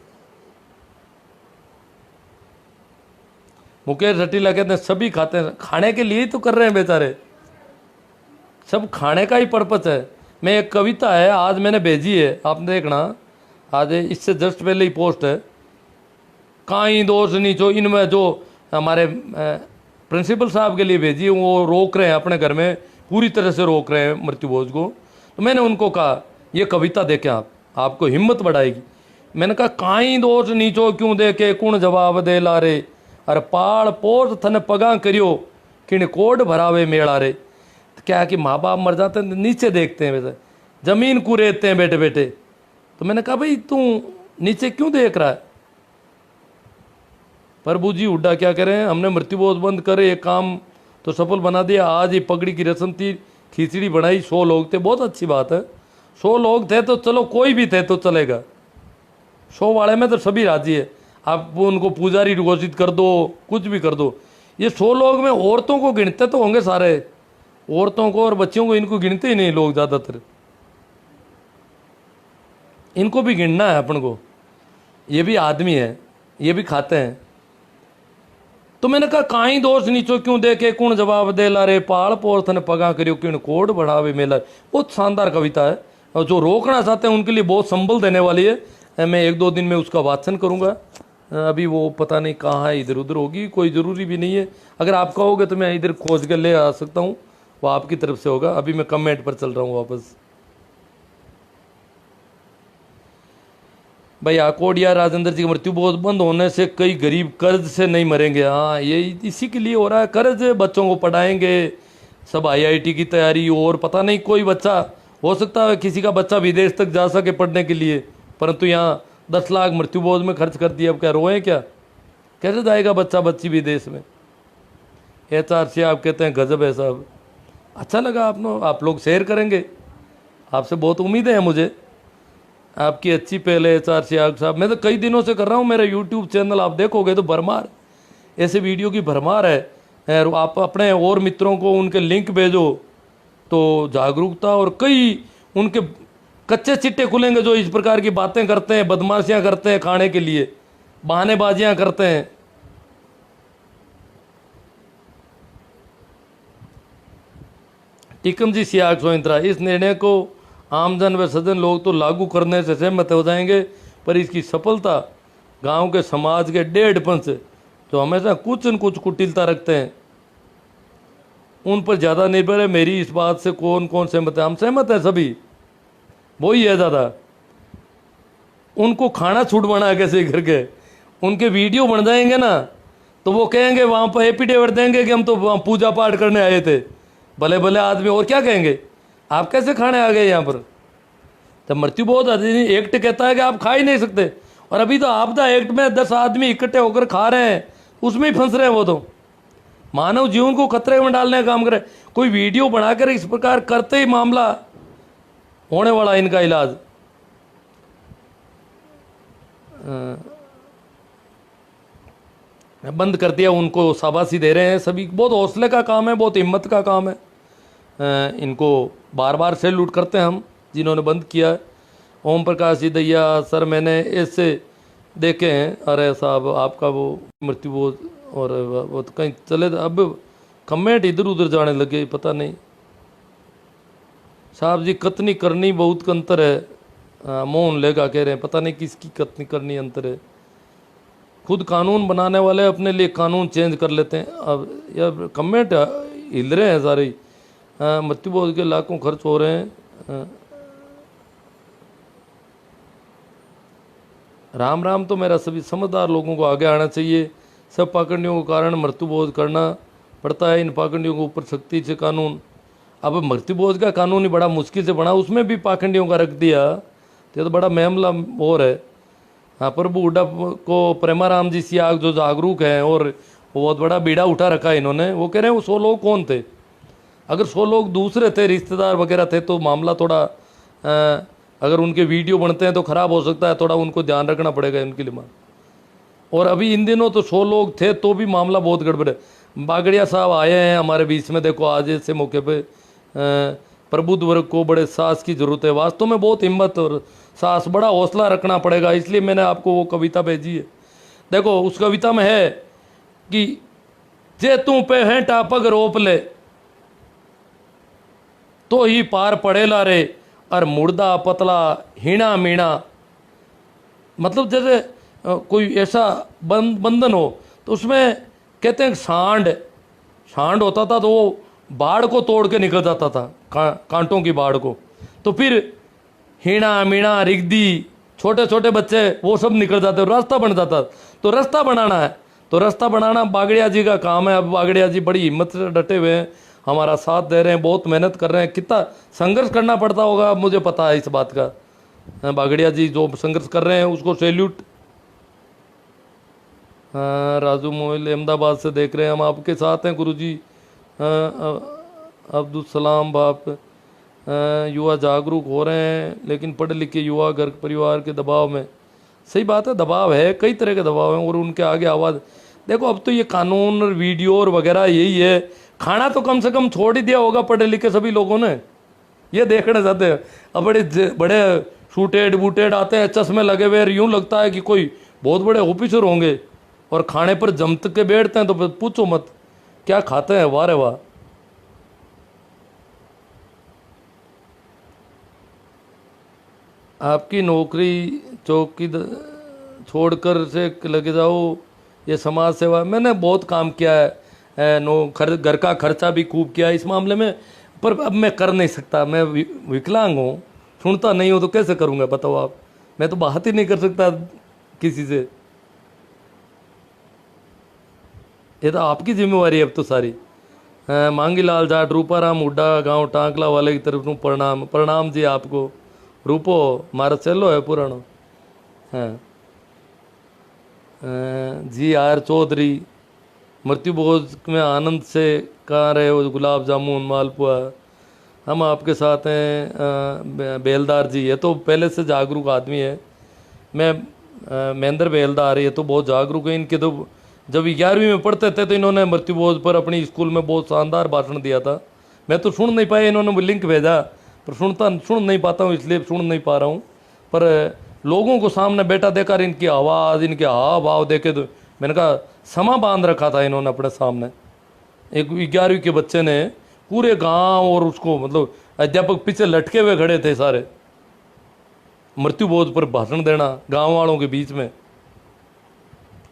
मुकेश रटीला कहते हैं सभी खाते हैं, खाने के लिए ही तो कर रहे हैं बेचारे, सब खाने का ही पर्पस है। मैं एक कविता है आज मैंने भेजी है, आपने देखना, आज इससे जस्ट पहले ही पोस्ट है। काई दोष नहीं जो इनमें, जो हमारे प्रिंसिपल साहब के लिए भेजी, वो रोक रहे हैं अपने घर में, पूरी तरह से रोक रहे हैं मृत्युभोज को। तो मैंने उनको कहा ये कविता देखें, आपको हिम्मत बढ़ाएगी। मैंने कहा काई दोष नीचो क्यों देखे, कुण जवाब दे ला रे, अरे पाल पोस थने पगा करियो, किण कोड भरावे मेला रे। तो क्या है कि माँ बाप मर जाते हैं नीचे देखते हैं, वैसे जमीन को रेतते हैं बैठे बैठे। तो मैंने कहा भाई तू नीचे क्यों देख रहा है? प्रभु जी उड्डा क्या करें, हमने मृत्युबोध बंद करे, एक काम तो सफल बना दिया। आज ही पगड़ी की रस्म थी, खिचड़ी बनाई, 100 लोग थे, बहुत अच्छी बात है। 100 लोग थे तो चलो, कोई भी थे तो चलेगा, 100 वाले में तो सभी राजी है। आप उनको पुजारी घोषित कर दो, कुछ भी कर दो। ये 100 लोग में औरतों को गिनते तो होंगे सारे, औरतों को और बच्चों को इनको गिनते ही नहीं लोग ज़्यादातर। इनको भी गिनना है अपन को, ये भी आदमी है, ये भी खाते हैं। तो मैंने कहा काई दोष नीचो क्यों देखे कौन जवाब दे ला रे, पाल पोर्थन पगा करियो क्यों कोड बढ़ावे मेला। बहुत शानदार कविता है, और जो रोकना चाहते हैं उनके लिए बहुत संबल देने वाली है। मैं 1-2 दिन में उसका वाचन करूंगा। अभी वो पता नहीं कहाँ है, इधर उधर होगी, कोई ज़रूरी भी नहीं है। अगर आप कहोगे तो मैं इधर खोज कर ले आ सकता हूँ, वो आपकी तरफ से होगा। अभी मैं कमेंट पर चल रहा हूँ वापस। भाई आकोडिया राजेंद्र जी की मृत्यु बहुत बंद होने से कई गरीब कर्ज से नहीं मरेंगे। हाँ, ये इसी के लिए हो रहा है, कर्ज। बच्चों को पढ़ाएंगे, सब IIT की तैयारी, और पता नहीं कोई बच्चा, हो सकता है किसी का बच्चा विदेश तक जा सके पढ़ने के लिए, परंतु यहाँ 10 लाख मृत्युबोध में खर्च कर दिया। अब क्या रोएं क्या? कैसे जाएगा बच्चा बच्ची विदेश में? HRC आप कहते हैं गजब है साहब। अच्छा लगा आप लोग शेयर करेंगे, आपसे बहुत उम्मीदें हैं मुझे, आपकी अच्छी पहले HRC साहब। मैं तो कई दिनों से कर रहा हूँ, मेरा YouTube चैनल आप देखोगे तो भरमार ऐसे वीडियो की भरमार है। और आप अपने और मित्रों को उनके लिंक भेजो तो जागरूकता, और कई उनके कच्चे चिट्टे खुलेंगे जो इस प्रकार की बातें करते हैं, बदमाशियां करते हैं, खाने के लिए बहानेबाजियां करते हैं। टिकम जी सियाग सोइंत्रा, इस निर्णय को आमजन व सज्जन लोग तो लागू करने से सहमत हो जाएंगे, पर इसकी सफलता गांव के समाज के 1.5 पंच जो हमेशा कुछ न कुछ कुटिलता रखते हैं उन पर ज़्यादा निर्भर है। मेरी इस बात से कौन कौन सहमत है? हम सहमत है सभी, वही है ज़्यादा। उनको खाना छूट बना कैसे करके उनके वीडियो बन जाएंगे ना, तो वो कहेंगे वहाँ पर एफिडेविट देंगे कि हम तो वहाँ पूजा पाठ करने आए थे। भले भले आदमी, और क्या कहेंगे? आप कैसे खाने आ गए यहाँ पर? जब मृत्युबोध अधिनियम एक्ट कहता है कि आप खा ही नहीं सकते, और अभी तो आपदा एक्ट में 10 आदमी इकट्ठे होकर खा रहे हैं, उसमें ही फंस रहे हैं। वो तो मानव जीवन को खतरे में डालने का काम करे। कोई वीडियो बनाकर इस प्रकार करते ही मामला होने वाला इनका इलाज। बंद कर दिया, उनको शाबाशी दे रहे हैं सभी। बहुत हौसले का काम है, बहुत हिम्मत का काम है। इनको बार बार सैल्यूट करते हैं हम जिन्होंने बंद किया है। ओम प्रकाश जी दैया, सर मैंने ऐसे देखे हैं। अरे साहब आपका वो मृत्युबोध और वो तो कहीं चले, अब कमेंट इधर उधर जाने लगे, पता नहीं। साहब जी कतनी करनी बहुत अंतर है, मोहन लेगा कह रहे हैं, पता नहीं किसकी कतनी करनी अंतर है। खुद कानून बनाने वाले अपने लिए कानून चेंज कर लेते हैं। अब यार कमेंट हिल रहे हैं सारे। मृत्युबोध के लाखों खर्च हो रहे हैं। राम राम। तो मेरा सभी समझदार लोगों को आगे आना चाहिए। सब पाखंडियों के कारण मृत्युबोध करना पड़ता है। इन पाखंडियों के ऊपर सख्ती से कानून, अब मृत्युबोध का कानून ही बड़ा मुश्किल से बना, उसमें भी पाखंडियों का रख दिया, तो बड़ा मामला और है। हाँ, प्रभु हुड्डा को प्रेमाराम जी सियाग जो जागरूक हैं और बहुत बड़ा बीड़ा उठा रखा है इन्होंने। वो कह रहे हैं वो 100 लोग कौन थे? अगर 100 लोग दूसरे थे, रिश्तेदार वगैरह थे, तो मामला थोड़ा अगर उनके वीडियो बनते हैं तो ख़राब हो सकता है, थोड़ा उनको ध्यान रखना पड़ेगा उनके लिए। और अभी इन दिनों तो 100 लोग थे तो भी मामला बहुत गड़बड़ है। बागड़िया साहब आए हैं हमारे बीच में, देखो आज ऐसे मौके पे प्रबुद्ध वर्ग को बड़े साहस की ज़रूरत है। वास्तव में बहुत हिम्मत और साहस, बड़ा हौसला रखना पड़ेगा। इसलिए मैंने आपको वो कविता भेजी है। देखो उस कविता में है कि जे तू पे है टापग रोप ले तो ही पार पड़ेला रे, और मुर्दा पतला हीणा मीणा। मतलब जैसे कोई ऐसा बंधन हो तो उसमें कहते हैं सांड होता था तो वो बाढ़ को तोड़ के निकल जाता था, कांटों की बाढ़ को। तो फिर हीणा मीणा रिगदी, छोटे छोटे बच्चे, वो सब निकल जाते, रास्ता बन जाता। तो रास्ता बनाना है, तो रास्ता बनाना बागड़िया जी का काम है। अब बागड़िया जी बड़ी हिम्मत से डटे हुए हैं। हमारा साथ दे रहे हैं, बहुत मेहनत कर रहे हैं। कितना संघर्ष करना पड़ता होगा मुझे पता है इस बात का। बागड़िया जी जो संघर्ष कर रहे हैं उसको सैल्यूट। राजू मोइल अहमदाबाद से देख रहे हैं, हम आपके साथ हैं गुरुजी। अब्दुल सलाम बाप, युवा जागरूक हो रहे हैं लेकिन पढ़े लिखे युवा घर परिवार के दबाव में। सही बात है, दबाव है, कई तरह के दबाव हैं और उनके आगे आवाज़। देखो अब तो ये कानून और वीडियो और वगैरह यही है। खाना तो कम से कम छोड़ ही दिया होगा पढ़े लिखे सभी लोगों ने, ये देखना चाहते हैं। अब बड़े बड़े शूटेड बूटेड आते हैं, चश्मे लगे हुए, यूँ लगता है कि कोई बहुत बड़े ऑफिसर होंगे, और खाने पर जमत के बैठते हैं तो फिर पूछो मत क्या खाते हैं। वाह रे वाह। आपकी नौकरी चौकी छोड़कर से लगे जाओ, ये समाज सेवा। मैंने बहुत काम किया है, घर का खर्चा भी खूब किया इस मामले में, पर अब मैं कर नहीं सकता। मैं विकलांग हूँ, सुनता नहीं हूँ तो कैसे करूँगा बताओ आप। मैं तो बात ही नहीं कर सकता किसी से, ये तो आपकी जिम्मेवारी है अब तो सारी। मांगीलाल जाट रूपाराम हुड्डा गांव टांकला वाले की तरफ प्रणाम। प्रणाम जी आपको। रूपो मारा चलो है पुरानो। हाँ जी आर चौधरी, मृत्यु भोज में आनंद से कहाँ रहे हो, गुलाब जामुन मालपुआ। हम आपके साथ हैं। बेलदार जी, ये तो पहले से जागरूक आदमी है। मैं महेंद्र बेलदार, ये तो बहुत जागरूक है। इनके तो जब 11वीं में पढ़ते थे तो इन्होंने मृत्यु भोज पर अपनी स्कूल में बहुत शानदार भाषण दिया था। मैं तो सुन नहीं पाया, इन्होंने लिंक भेजा पर सुन नहीं पाता हूँ, इसलिए सुन नहीं पा रहा हूँ। पर लोगों को सामने बैठा देखकर इनकी आवाज़, इनके हाव भाव देखे तो मैंने कहा समा बांध रखा था इन्होंने अपने सामने। एक 11वीं के बच्चे ने पूरे गांव और उसको मतलब अध्यापक पीछे लटके हुए खड़े थे सारे, मृत्यु भोज पर भाषण देना गांव वालों के बीच में।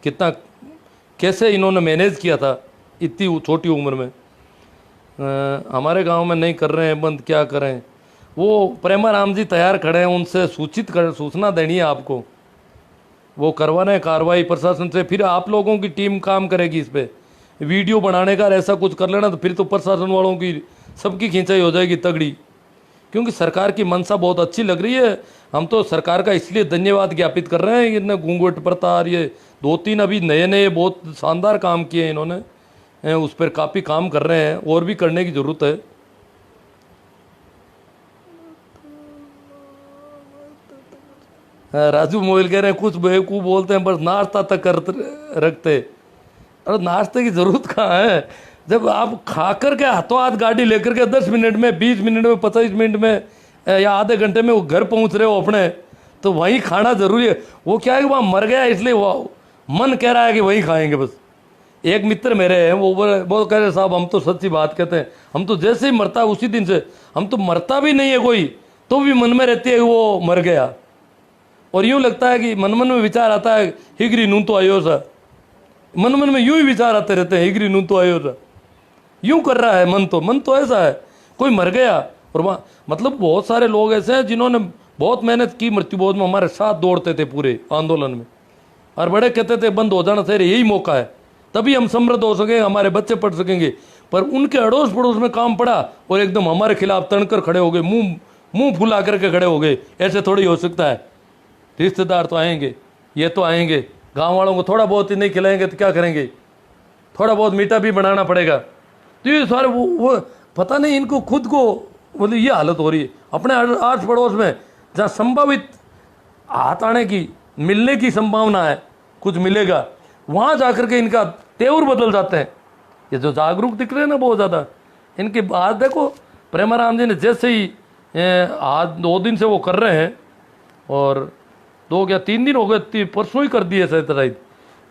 कितना कैसे इन्होंने मैनेज किया था इतनी छोटी उम्र में। हमारे गांव में नहीं कर रहे हैं बंद, क्या करें। वो प्रेमाराम जी तैयार खड़े हैं, उनसे सूचना देनी है आपको, वो करवा रहे हैं कार्रवाई प्रशासन से। फिर आप लोगों की टीम काम करेगी इस पर, वीडियो बनाने का ऐसा कुछ कर लेना तो फिर तो प्रशासन वालों की सबकी खींचाई हो जाएगी तगड़ी। क्योंकि सरकार की मंशा बहुत अच्छी लग रही है। हम तो सरकार का इसलिए धन्यवाद ज्ञापित कर रहे हैं, इतने घूंघट प्रतार ये 2-3 अभी नए बहुत शानदार काम किए इन्होंने, उस पर काफ़ी काम कर रहे हैं और भी करने की ज़रूरत है। राजू मोबाइल कह रहे हैं कुछ बेवकूफ़ बोलते हैं बस नाश्ता तक कर रखते। अरे नाश्ते की ज़रूरत कहाँ है, जब आप खाकर के हाथों हाथ गाड़ी लेकर के 10 मिनट में 20 मिनट में 25 मिनट में या आधे घंटे में वो घर पहुंच रहे हो अपने, तो वहीं खाना ज़रूरी है। वो क्या है कि वहाँ मर गया इसलिए वो मन कह रहा है कि वहीं खाएंगे बस। एक मित्र मेरे हैं वो कह रहे साहब हम तो सच्ची बात कहते हैं, हम तो जैसे ही मरता है उसी दिन से, हम तो मरता भी नहीं है कोई तो भी मन में रहती है कि वो मर गया। और यूँ लगता है कि मन में विचार आता है हिगरी नून तो आयो सा, मन में यूं ही विचार आते रहते हैं हिगरी नून तो आयो सा। यूं कर रहा है मन तो ऐसा है कोई मर गया। और वहाँ मतलब बहुत सारे लोग ऐसे हैं जिन्होंने बहुत मेहनत की, मृत्यु भोज में हमारे साथ दौड़ते थे पूरे आंदोलन में, और बड़े कहते थे बंद हो जाना चाहिए, यही मौका है तभी हम समृद्ध हो सकेंगे, हमारे बच्चे पढ़ सकेंगे। पर उनके अड़ोस पड़ोस में काम पड़ा और एकदम हमारे खिलाफ तनकर खड़े हो गए, मुंह फुला करके खड़े हो गए। ऐसे थोड़ी हो सकता है, रिश्तेदार तो आएंगे, ये तो आएंगे, गांव वालों को थोड़ा बहुत ही नहीं खिलाएंगे तो क्या करेंगे, थोड़ा बहुत मीठा भी बनाना पड़ेगा। तो ये सारे वो पता नहीं इनको खुद को मतलब ये हालत हो रही है अपने आस पड़ोस में जहाँ संभावित हाथ आने की मिलने की संभावना है, कुछ मिलेगा, वहाँ जाकर के इनका तेवर बदल जाते हैं। ये जो जागरूक दिख रहे हैं ना बहुत ज़्यादा, इनके बाद देखो प्रेमाराम जी ने जैसे ही आज 2 दिन से वो कर रहे हैं, और 2 या 3 दिन हो गए, परसों ही कर दिए शायद,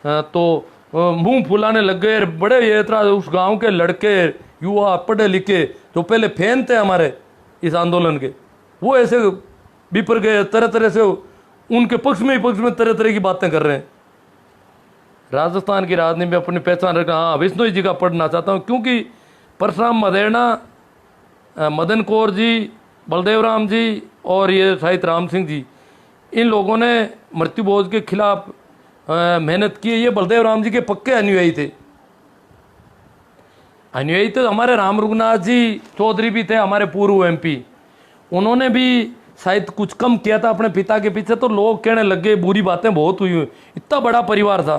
तो मुंह फुलाने लग गए। बड़े ये तरह उस गांव के लड़के युवा पढ़े लिखे जो पहले फैन थे हमारे इस आंदोलन के, वो ऐसे बिपर गए, तरह तरह से उनके पक्ष में तरह तरह की बातें कर रहे हैं। राजस्थान की राजनीति में अपनी पहचान रखना, हाँ विष्णु जी का पढ़ना चाहता हूँ, क्योंकि परशुराम मदेरणा, मदन कौर जी, बलदेव राम जी और ये शाहिद राम सिंह जी, इन लोगों ने मृत्यु भोज के खिलाफ मेहनत की है। ये बलदेव राम जी के पक्के अनुयायी थे। अनुयायी तो हमारे राम रघुनाथ जी चौधरी भी थे, हमारे पूर्व एमपी। उन्होंने भी शायद कुछ कम किया था अपने पिता के पीछे, तो लोग कहने लग गए, बुरी बातें बहुत हुई। इतना बड़ा परिवार था।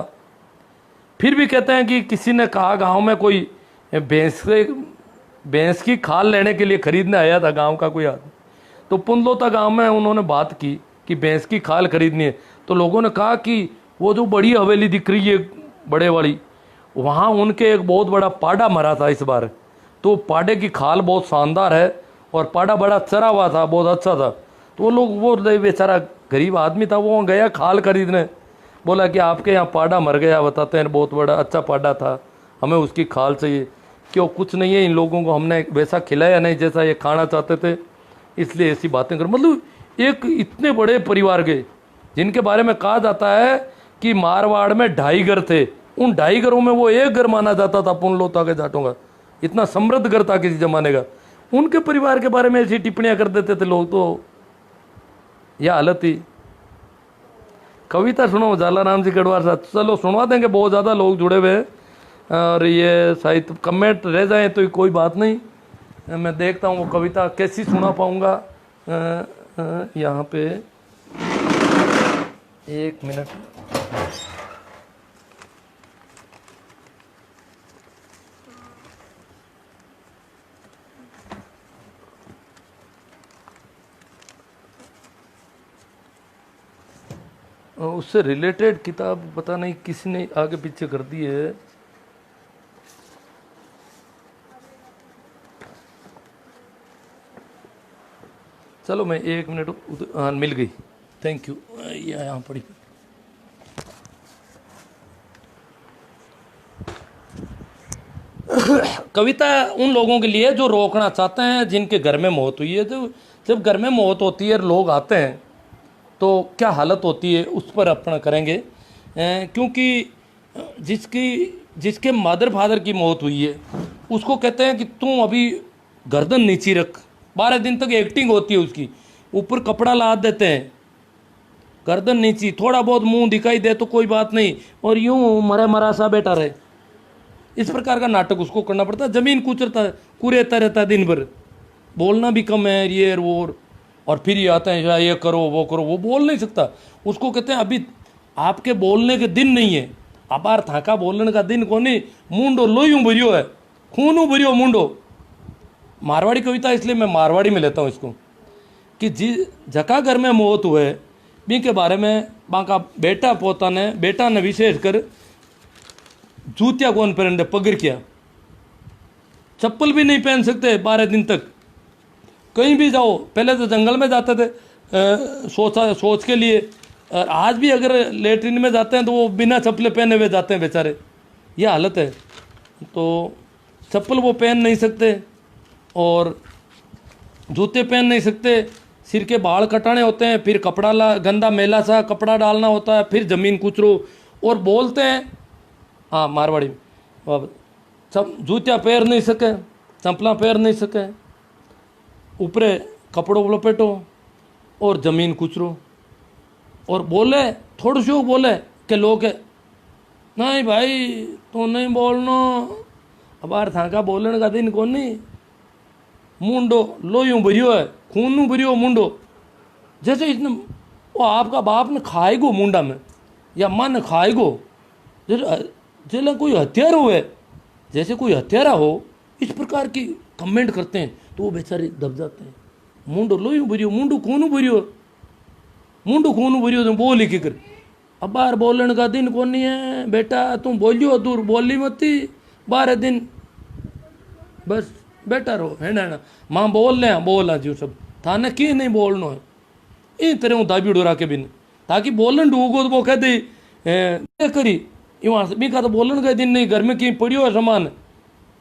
फिर भी कहते हैं कि किसी ने कहा गांव में कोई भैंस की खाल लेने के लिए खरीदने आया था गांव का कोई आदमी, तो पुंदलोता गांव में उन्होंने बात की कि भैंस की खाल खरीदनी है। तो लोगों ने कहा कि वो जो बड़ी हवेली दिख रही है बड़े वाली, वहाँ उनके एक बहुत बड़ा पाड़ा मरा था इस बार, तो पाड़े की खाल बहुत शानदार है और पाड़ा बड़ा चरा हुआ था, बहुत अच्छा था। तो वो लोग, वो बेचारा गरीब आदमी था, वो गया खाल खरीदने, बोला कि आपके यहाँ पाड़ा मर गया, बताते हैं बहुत बड़ा अच्छा पाड़ा था, हमें उसकी खाल चाहिए। क्यों, कुछ नहीं है, इन लोगों को हमने वैसा खिलाया नहीं जैसा ये खाना चाहते थे, इसलिए ऐसी बातें कर। मतलब एक इतने बड़े परिवार के, जिनके बारे में कहा जाता है कि मारवाड़ में 2.5 घर थे, उन 2.5 घरों में वो एक घर माना जाता था पुंडलोता के जाटों का। इतना समृद्ध घर था किसी जमाने का। उनके परिवार के बारे में ऐसी टिप्पणियां कर देते थे लोग, तो यह हालत थी। कविता सुनो झालाराम जी गढ़वाल साहब, चलो सुनवा देंगे, बहुत ज़्यादा लोग जुड़े हुए हैं और ये शायद कमेंट रह जाए तो कोई बात नहीं, मैं देखता हूँ वो कविता कैसी सुना पाऊँगा। यहाँ पे 1 मिनट, उससे रिलेटेड किताब पता नहीं किसने आगे पीछे कर दी है। चलो मैं 1 मिनट, हाँ मिल गई, थैंक यू। यहाँ पड़ी कविता उन लोगों के लिए जो रोकना चाहते हैं, जिनके घर में मौत हुई है। तो जब घर में मौत होती है, लोग आते हैं, तो क्या हालत होती है उस पर अपना करेंगे। क्योंकि जिसके मदर फादर की मौत हुई है, उसको कहते हैं कि तुम अभी गर्दन नीची रख, 12 दिन तक एक्टिंग होती है उसकी, ऊपर कपड़ा लाद देते हैं, गर्दन नीची, थोड़ा बहुत मुंह दिखाई दे तो कोई बात नहीं, और यूं मरा मरा सा बैठा रहे। इस प्रकार का नाटक उसको करना पड़ता है। जमीन कुरेता रहता है दिन भर, बोलना भी कम है, ये वो, और फिर ये आते हैं ये करो वो करो, वो बोल नहीं सकता। उसको कहते हैं अभी आपके बोलने के दिन नहीं है, अपार थाका बोलने का दिन को नहीं, मुंडो लोयूं भरियो है, खूनू भरियो मुंडो। मारवाड़ी कविता इसलिए मैं मारवाड़ी में लेता हूँ इसको, कि जका घर में मौत हुए बी के बारे में बाका बेटा ने विशेष कर जूतिया कौन पहन दे, पगड़ किया, चप्पल भी नहीं पहन सकते 12 दिन तक। कहीं भी जाओ, पहले तो जंगल में जाते थे सोच के लिए, और आज भी अगर लेटरिन में जाते हैं तो वो बिना चप्पल पहने हुए जाते हैं बेचारे, ये हालत है। तो चप्पल वो पहन नहीं सकते और जूते पहन नहीं सकते, सिर के बाल कटाने होते हैं, फिर कपड़ा गंदा मेला सा कपड़ा डालना होता है, फिर ज़मीन कुचरो, और बोलते हैं, हाँ मारवाड़ी में, जूतिया पैर नहीं सके, चंपला पैर नहीं सके, ऊपरे कपड़ों लपेटो और ज़मीन कुचरो, और बोले थोड़ी सी बोले कि लोग नहीं भाई तो नहीं बोलना, अब यार थाका बोलने का दिन कौन नहीं, मुंडो लोयूं भरियो है, खूनू भरियो मुंडो, जैसे इसने वो आपका बाप ने खाएगो मुंडा में, या माँ ने खाएगो, जैसे कोई हत्यारा हुए, जैसे कोई हत्यारा हो, इस प्रकार की कमेंट करते हैं, तो वो बेचारे दब जाते हैं। मुंडो लोयूं भरियो, मुंडो खूनू भरियो, मुंडो खूनू भरियो, तुम बोली की कर, अब बार बोलने का दिन कौन नहीं है बेटा, तुम बोलियो दूर बोली मती 12 दिन, बस बेटा रहो है ना, माँ बोल रहे हैं बोला जी सब थाने की नहीं बोलना है, इन तरह हूँ दाबी डोरा के बिन, ताकि बोलन डूगो तो वो कह दे करी वहाँ से भी का, तो बोलन का दिन नहीं, घर में कहीं पड़ियो है सामान,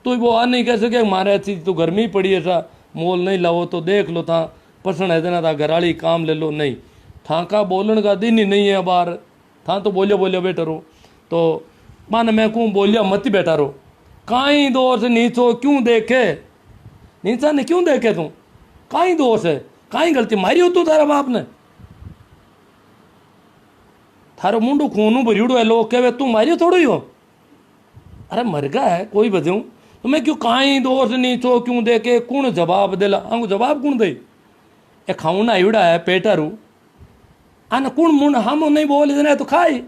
तो वो आ नहीं कह सके हमारे चीज तो घर में ही पड़ी है, सा मोल नहीं लाओ तो देख लो था पसंद है देना था, घराली काम ले लो, नहीं था का बोलन का दिन ही नहीं है बार, था तो बोलियो बैठा रहो, तो मान मैं कहूँ बोलिया मत बैठा रहो, कहीं दोष नीचो क्यों देखे, नीचा ने क्यों देखे तू, कहीं दोष है, कहीं गलती मारी हो तू तारा बाप ने, थारो मुंडू खूनू भरियोड़ो है, लोग कहे तू मारियो थोड़ो ही हो, अरे मर गया है कोई बजाऊँ, तो मैं क्यों काई दोष नीचो क्यों दे के कौन जवाब देला आंगो जवाब कौन दे ए खाऊं ना इवड़ा है पेटारू आना कौन मुन हम नहीं बोले देना तो खाई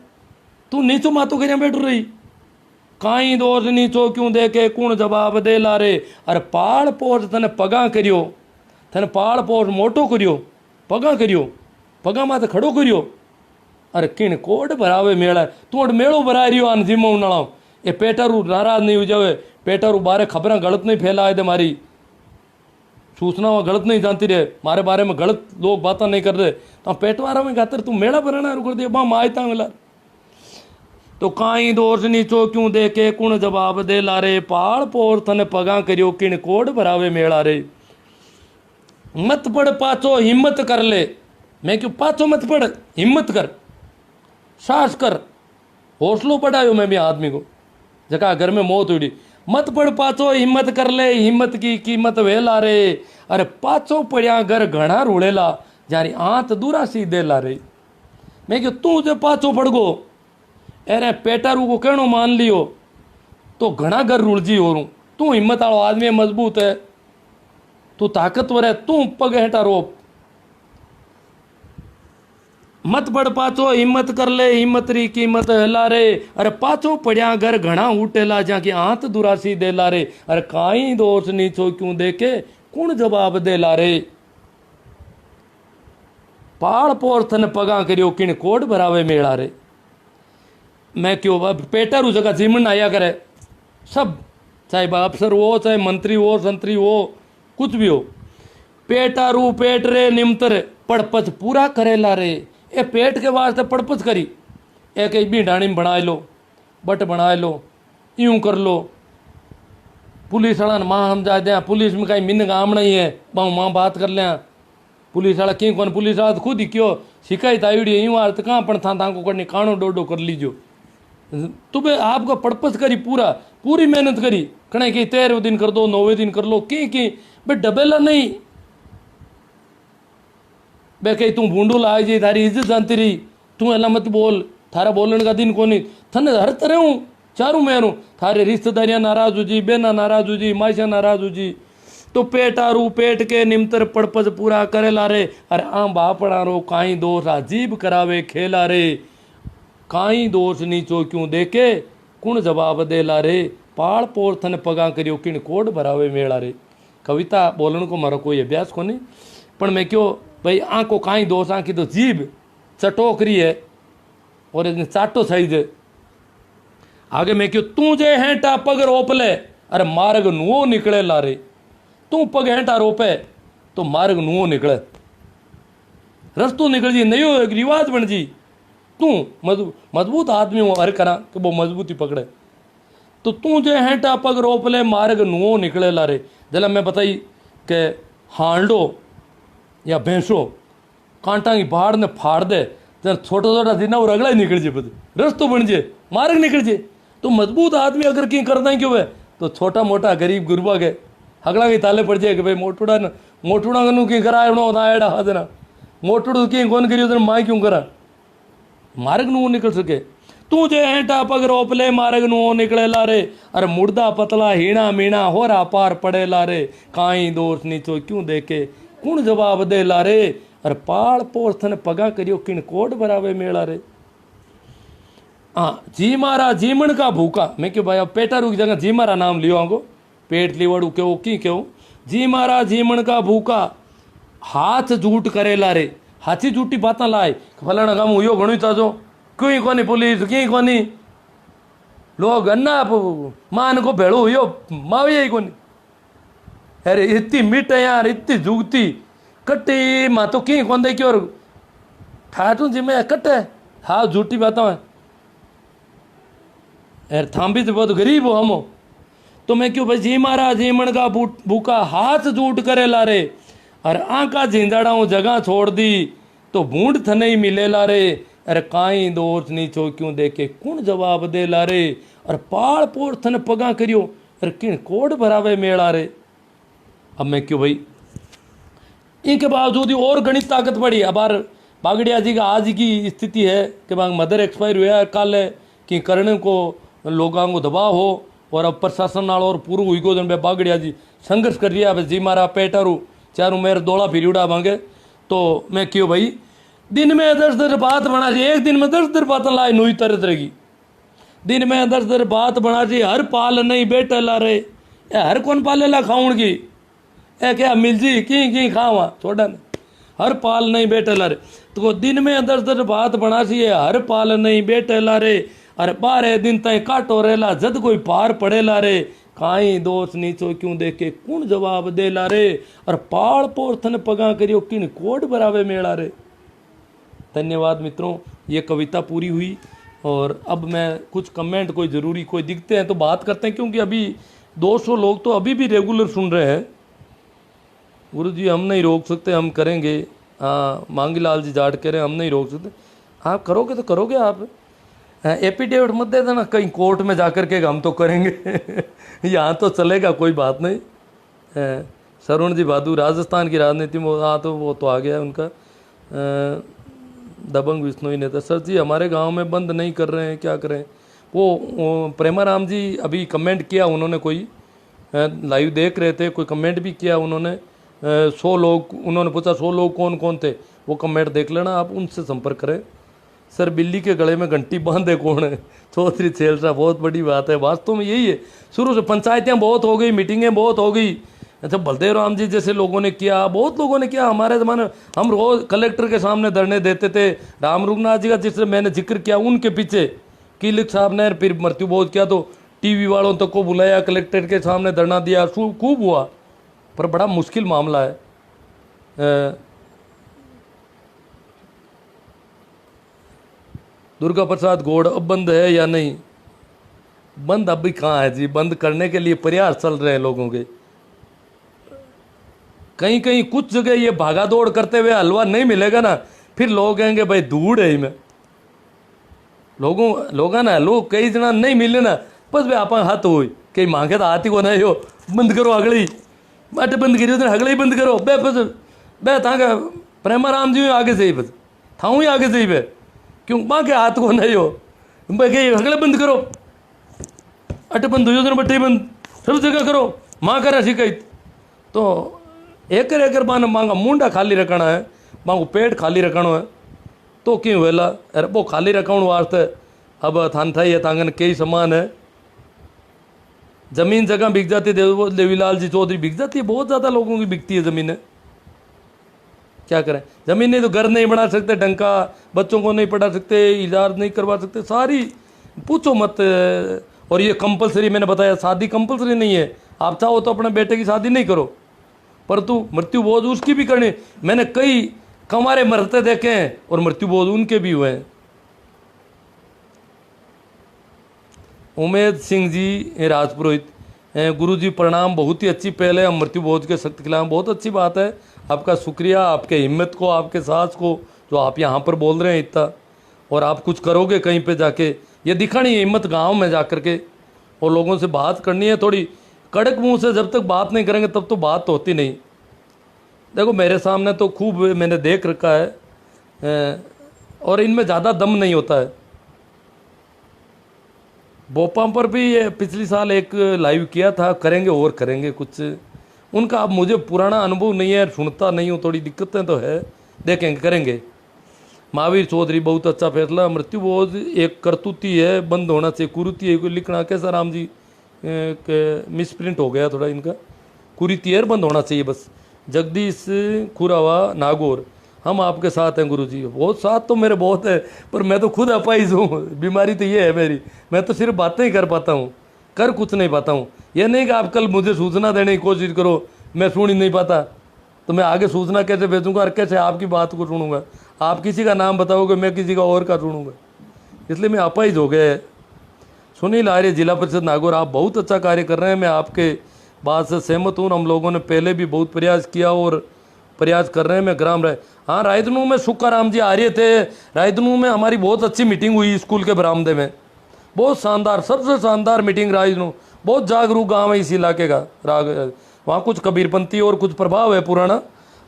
तू नीचो मातो के बैठ रही काई दोष नीचो क्यों दे के कौन जवाब दे ला रे अरे पाल पोष तने पगा करियो तने पाल पोष मोटो करियो पगा करियो पगा माते खड़ो करियो अरे किन कोड भरावे मेला तू अड मेलो भरा रियो आन जिमो उनाळो ए पेटारू नाराज नहीं हो जावे पेटारू बारे खबरें गलत नहीं फैलाए दे मारी सूचना गलत नहीं जानती रहे मारे बारे में गलत लोग बातें नहीं कर रहे तो पेटवारा में खातर तू मेला भराना कर दिया बा मायता मिला तो काई दोष नीचो क्यों दे के कुण जवाब दे ला रे पाल पोर थने पगा करियो किन कोड भरावे मेला रे मत पड़ पाचो हिम्मत कर ले मैं क्यों पाचो मत पड़ हिम्मत कर साहस कर हौसलो बढ़ायो मैं भी आदमी को जगह घर में मौत हुई मत पड़ पाचो हिम्मत कर ले हिम्मत की कीमत वेला रे अरे पाचो पड़िया घर घना रूड़ेला जारी आंत दूरा सी दे ला रे मैं क्यों तू जो पाचो पड़ गो अरे पेटारू को कहनो मान लियो तो घना घर रुलजी हो रू तू हिम्मत वालो आदमी मजबूत है तू ताकतवर है तू पग हेठा रोप मत पड़ पाचो हिम्मत कर ले हिम्मत री कीमत हला रे अरे पाचो पड़िया घर घना उठेला जाके आंत दुरासी दे ला रे अरे काई दोष नीचो क्यों देके कौन जवाब दे ला रे पाल पोर थन पगा करियो किन कोड भरावे मेला रे मैं क्यों पेटारू जगह जीमन आया करे सब चाहे अफसर हो चाहे मंत्री हो संतरी हो कुछ भी हो पेटारू पेट रे निमतर पड़पच पूरा करेला रे ए पेट के वास्ते पड़पच करी एक भी ढाणी में बना लो बट बना लो यूं कर लो पुलिस वाला माँ समझा दें पुलिस में कहीं मिन आमना ही है बहु माँ बात कर लें पुलिस वाला क्यों कौन पुलिस वाला तो खुद ही क्यों शिकायत आई है यूँ आज कहाँ पण था को करनी कानो डोडो कर लीजो तुम्हें आपका पड़पच करी पूरी मेहनत करी कहीं कि 13वें दिन कर दो 9वें दिन कर लो की भाई डबेला नहीं बे कहीं तू भूडू ला जी थारी इज्जत जानती रही तू अला मत बोल थारा बोलने का दिन कोनी थने हर तरह हूँ चारू मैं हूँ थारे रिश्तेदारियाँ नाराज हो जी बेना नाराज हो जी माइशा नाराज हो जी तो पेटारू पेट के निमतर पड़पज पूरा करे ला रे अरे आम बापड़ा रो काई दोष अजीब करावे खेला रे काई दोष नीचो क्यों देके कुण जवाब दे ला रे पाल पोर थने पगा करियो किन कोड भरावे मेला रे कविता बोलने को मारो कोई अभ्यास को नहीं पण मैं क्यों भाई आंको काई दोष आंकी तो जीभ चटोकरी है और इसने चाटो सही दे आगे मैं क्यों तू जे हेंटा पग रोप ले अरे मार्ग नुओ निकले ला रे तू पग हेंटा रोपे तो मार्ग नुओ निकले रस्तो निकल जी नहीं एक रिवाज बन जी तू मजबूत आदमी हो हर करा कि वो मजबूती पकड़े तो तू जे हेंटा पग रोप ले मार्ग नुओ निकले ला रे जला मैं बताई कि हांडो या भैंसो कांटा की बाढ़ ने फाड़ दे जब छोटा छोटा दिन और अगला ही निकल जाए बस रस्तो बन जाए मार्ग निकल जाए तो मजबूत आदमी अगर कहीं करना क्यों है तो छोटा मोटा गरीब गुरबा के अगला के ताले पड़ जाए कि भाई मोटूड़ा कनु कहीं करा एड़ा हाथ ना मोटूड़ कहीं कौन करियो तो माँ क्यों करा मार्ग नु निकल सके तू जे हेंटा पग रोप ले मार्ग नु निकले ला रे अरे मुर्दा पतला हीणा मीणा होरा पार पड़े ला रे काई दोष नीचो क्यों देके कुण जवाब दे ला रे अरे पाल पोर थने पगा करियो किन कोड भरावे मेला रे हाँ जी मारा जीमण का भूखा मैं क्यों भाई अब पेटारू की जगह जी मारा नाम लियो आगो पेट लीवड़ू क्यों की क्यों जी मारा जीमण का भूखा हाथ झूठ करेला रे हाथी झूठी बात लाए फलाना काम हुयो घणो ताजो क्यों कोनी पुलिस क्यों कोनी लोग अन्ना मान को भेड़ो हुयो मावे ही कोनी अरे इतनी मिट यार इतनी जुगती कट्टी माँ तो क्यों कौन दे क्यों ठाटू जी में कट्टे हाँ झूठी बातों है यार थाम्बी तो बहुत गरीब हो हम तो मैं क्यों भाई जी मारा जीमण का भूखा हाथ झूठ करे ला रे अरे आंका झिंझाड़ा जगह छोड़ दी तो बूंद थने ही मिले ला रे अरे काई दोष नीचो क्यों देके कौन जवाब दे ला रे अरे पाल पोर थने पगा करियो अरे किन कोड भरावे मेला रे अब मैं क्यों भाई इनके बावजूद और गणित ताकत बढ़ी अब बागड़िया जी का आज की स्थिति है कि मदर एक्सपायर हुआ है कल कि करने को लोगों को दबाव हो और अब प्रशासन नाल और पूरू हुई को जन बे बागड़िया जी संघर्ष कर रिया है जी मारा पेटारू चारू मेरे दौड़ा फिरियोड़ा मांगे तो मैं क्यों भाई दिन में 10 बात बना जी एक दिन में 10 बात लाई नुई तरत रहेगी दिन में 10 बात बना जी हर पाल नहीं बेटे ला रहे हर कौन पाले ला खाऊं की ए क्या मिल जी की खावा छोड़ा हर पाल नहीं बेटे ला रहे तो दिन में 10 बात बना सी हर पाल नहीं बेटे ला रे अरे 12 दिन तय काटो रेला जद कोई पार पड़े ला रे काई दोष नीचो क्यों देखे कौन जवाब दे ला रे और पाल पोर्थन पगा करियो किन कोड बरावे मेला रे। धन्यवाद मित्रों, ये कविता पूरी हुई और अब मैं कुछ कमेंट कोई ज़रूरी कोई दिखते हैं तो बात करते हैं क्योंकि अभी 200 लोग तो अभी भी रेगुलर सुन रहे हैं। गुरु जी हम नहीं रोक सकते, हम करेंगे। हाँ मांगीलाल जी जाट कह रहे हैं हम नहीं रोक सकते। आप करोगे तो करोगे आप, एपिडेविट मत दे देना कहीं कोर्ट में जाकर के हम तो करेंगे यहाँ तो चलेगा कोई बात नहीं। सरुण जी भादू राजस्थान की राजनीति में हाँ तो वो तो आ गया उनका। दबंग विष्णु नेता सर जी हमारे गांव में बंद नहीं कर रहे हैं क्या करें। वो प्रेमाराम जी अभी कमेंट किया उन्होंने, कोई लाइव देख रहे थे, कोई कमेंट भी किया उन्होंने। 100 लोग उन्होंने पूछा 100 लोग कौन कौन थे, वो कमेंट देख लेना आप, उनसे संपर्क करें। सर बिल्ली के गले में घंटी बांधे कौन है, चौधरी छेलसा, बहुत बड़ी बात है। वास्तव में यही है, शुरू से पंचायतें बहुत हो गई, मीटिंगें बहुत हो गई। अच्छा बलदेव राम जी जैसे लोगों ने किया, बहुत लोगों ने किया। हमारे ज़माने हम रोज़ कलेक्टर के सामने धरने देते थे। राम रघुनाथ जी का जिससे मैंने जिक्र किया, उनके पीछे किलिक साहब ने फिर मृत्यु बोध किया तो टीवी वालों तक को बुलाया, कलेक्ट्रेट के सामने धरना दिया, खूब हुआ। पर बड़ा मुश्किल मामला है। दुर्गा प्रसाद गौड़ अब बंद है या नहीं? बंद अभी कहाँ है जी, बंद करने के लिए प्रयास चल रहे हैं लोगों के। कहीं कहीं कुछ जगह ये भागा दौड़ करते हुए हलवा नहीं मिलेगा ना, फिर लोग कहेंगे भाई धूड़ है में लोगों ना लोग कई जना नहीं मिले ना, बस वे आप हाथ हो कहीं मांगे तो हाथ ही को नहीं हो, बंद करो अगली बट बंद करियो अगले ही बंद करो बे बस बे था प्रेमाराम जी आगे से ही बस थाऊ ही आगे से ही बे क्यों माँ के हाथ को नहीं हो भाई अगले बंद करो अट बंद हो बटे बंद सब जगह करो माँ करा शिकायत। तो एकर बान मांगा मुंडा खाली रखना है, मांगो पेट खाली रखना है तो क्यों वेला अरे वो खाली रखने वास्ते अब थान था ये तांगन कई समान है। जमीन जगह बिक जाती है, देवीलाल जी चौधरी बिक जाती है, बहुत ज़्यादा लोगों की बिकती है ज़मीनें। क्या करें, ज़मीन नहीं तो घर नहीं बना सकते ढंग का, बच्चों को नहीं पढ़ा सकते, इजाज़त नहीं करवा सकते, सारी पूछो मत। और ये कंपलसरी, मैंने बताया शादी कंपलसरी नहीं है, आप चाहो तो अपने बेटे की शादी नहीं करो, परंतु मृत्यु बोध उसकी भी करनी। मैंने कई कमारे मरते देखे हैं और मृत्यु बोध उनके भी हुए हैं। उमेद सिंह जी राजपुरोहित, गुरु जी प्रणाम, बहुत ही अच्छी पहले हम मृत्यु बोध के सख्त खिलाफ, बहुत अच्छी बात है। आपका शुक्रिया, आपके हिम्मत को, आपके साहस को, जो आप यहाँ पर बोल रहे हैं इतना, और आप कुछ करोगे कहीं पे जाके, ये दिखानी है हिम्मत गांव में जा कर के, और लोगों से बात करनी है थोड़ी कड़क मुंह से। जब तक बात नहीं करेंगे तब तो बात तो होती नहीं। देखो मेरे सामने तो खूब मैंने देख रखा है और इनमें ज़्यादा दम नहीं होता है। भोपाल पर भी पिछली साल एक लाइव किया था, करेंगे और करेंगे कुछ उनका। अब मुझे पुराना अनुभव नहीं है, सुनता नहीं हूँ, थोड़ी दिक्कतें तो है, देखेंगे करेंगे। महावीर चौधरी बहुत अच्छा फैसला, मृत्यु बोध एक करतूती है, बंद होना चाहिए। कुरुति है कोई लिखना कैसा राम जी मिसप्रिंट हो गया थोड़ा इनका, कुरीतियर बंद होना चाहिए बस। जगदीश खुरावा नागौर, हम आपके साथ हैं गुरु जी। बहुत साथ तो मेरे बहुत है, पर मैं तो खुद अपाइज हूँ, बीमारी तो ये है मेरी, मैं तो सिर्फ बातें ही कर पाता हूँ, कर कुछ नहीं पाता हूँ। यह नहीं कि आप कल मुझे सूचना देने की कोशिश करो, मैं सुन ही नहीं पाता तो मैं आगे सूचना कैसे भेजूँगा और कैसे आपकी बात को सुनूंगा। आप किसी का नाम बताओगे, मैं किसी का और का सुनूंगा, इसलिए मैं अपाइज हो गया है। सुनील आर्य जिला परिषद नागौर, आप बहुत अच्छा कार्य कर रहे हैं, मैं आपके बात से सहमत हूँ। हम लोगों ने पहले भी बहुत प्रयास किया और प्रयास कर रहे हैं। मैं ग्राम हाँ रायधनू में सुक्काराम जी आर्य थे, रायधनू में हमारी बहुत अच्छी मीटिंग हुई स्कूल के बरामदे में, बहुत शानदार, सबसे शानदार मीटिंग रायधनू। बहुत जागरूक गाँव है इस इलाके का, वहाँ कुछ कबीरपंथी और कुछ प्रभाव है पुराना।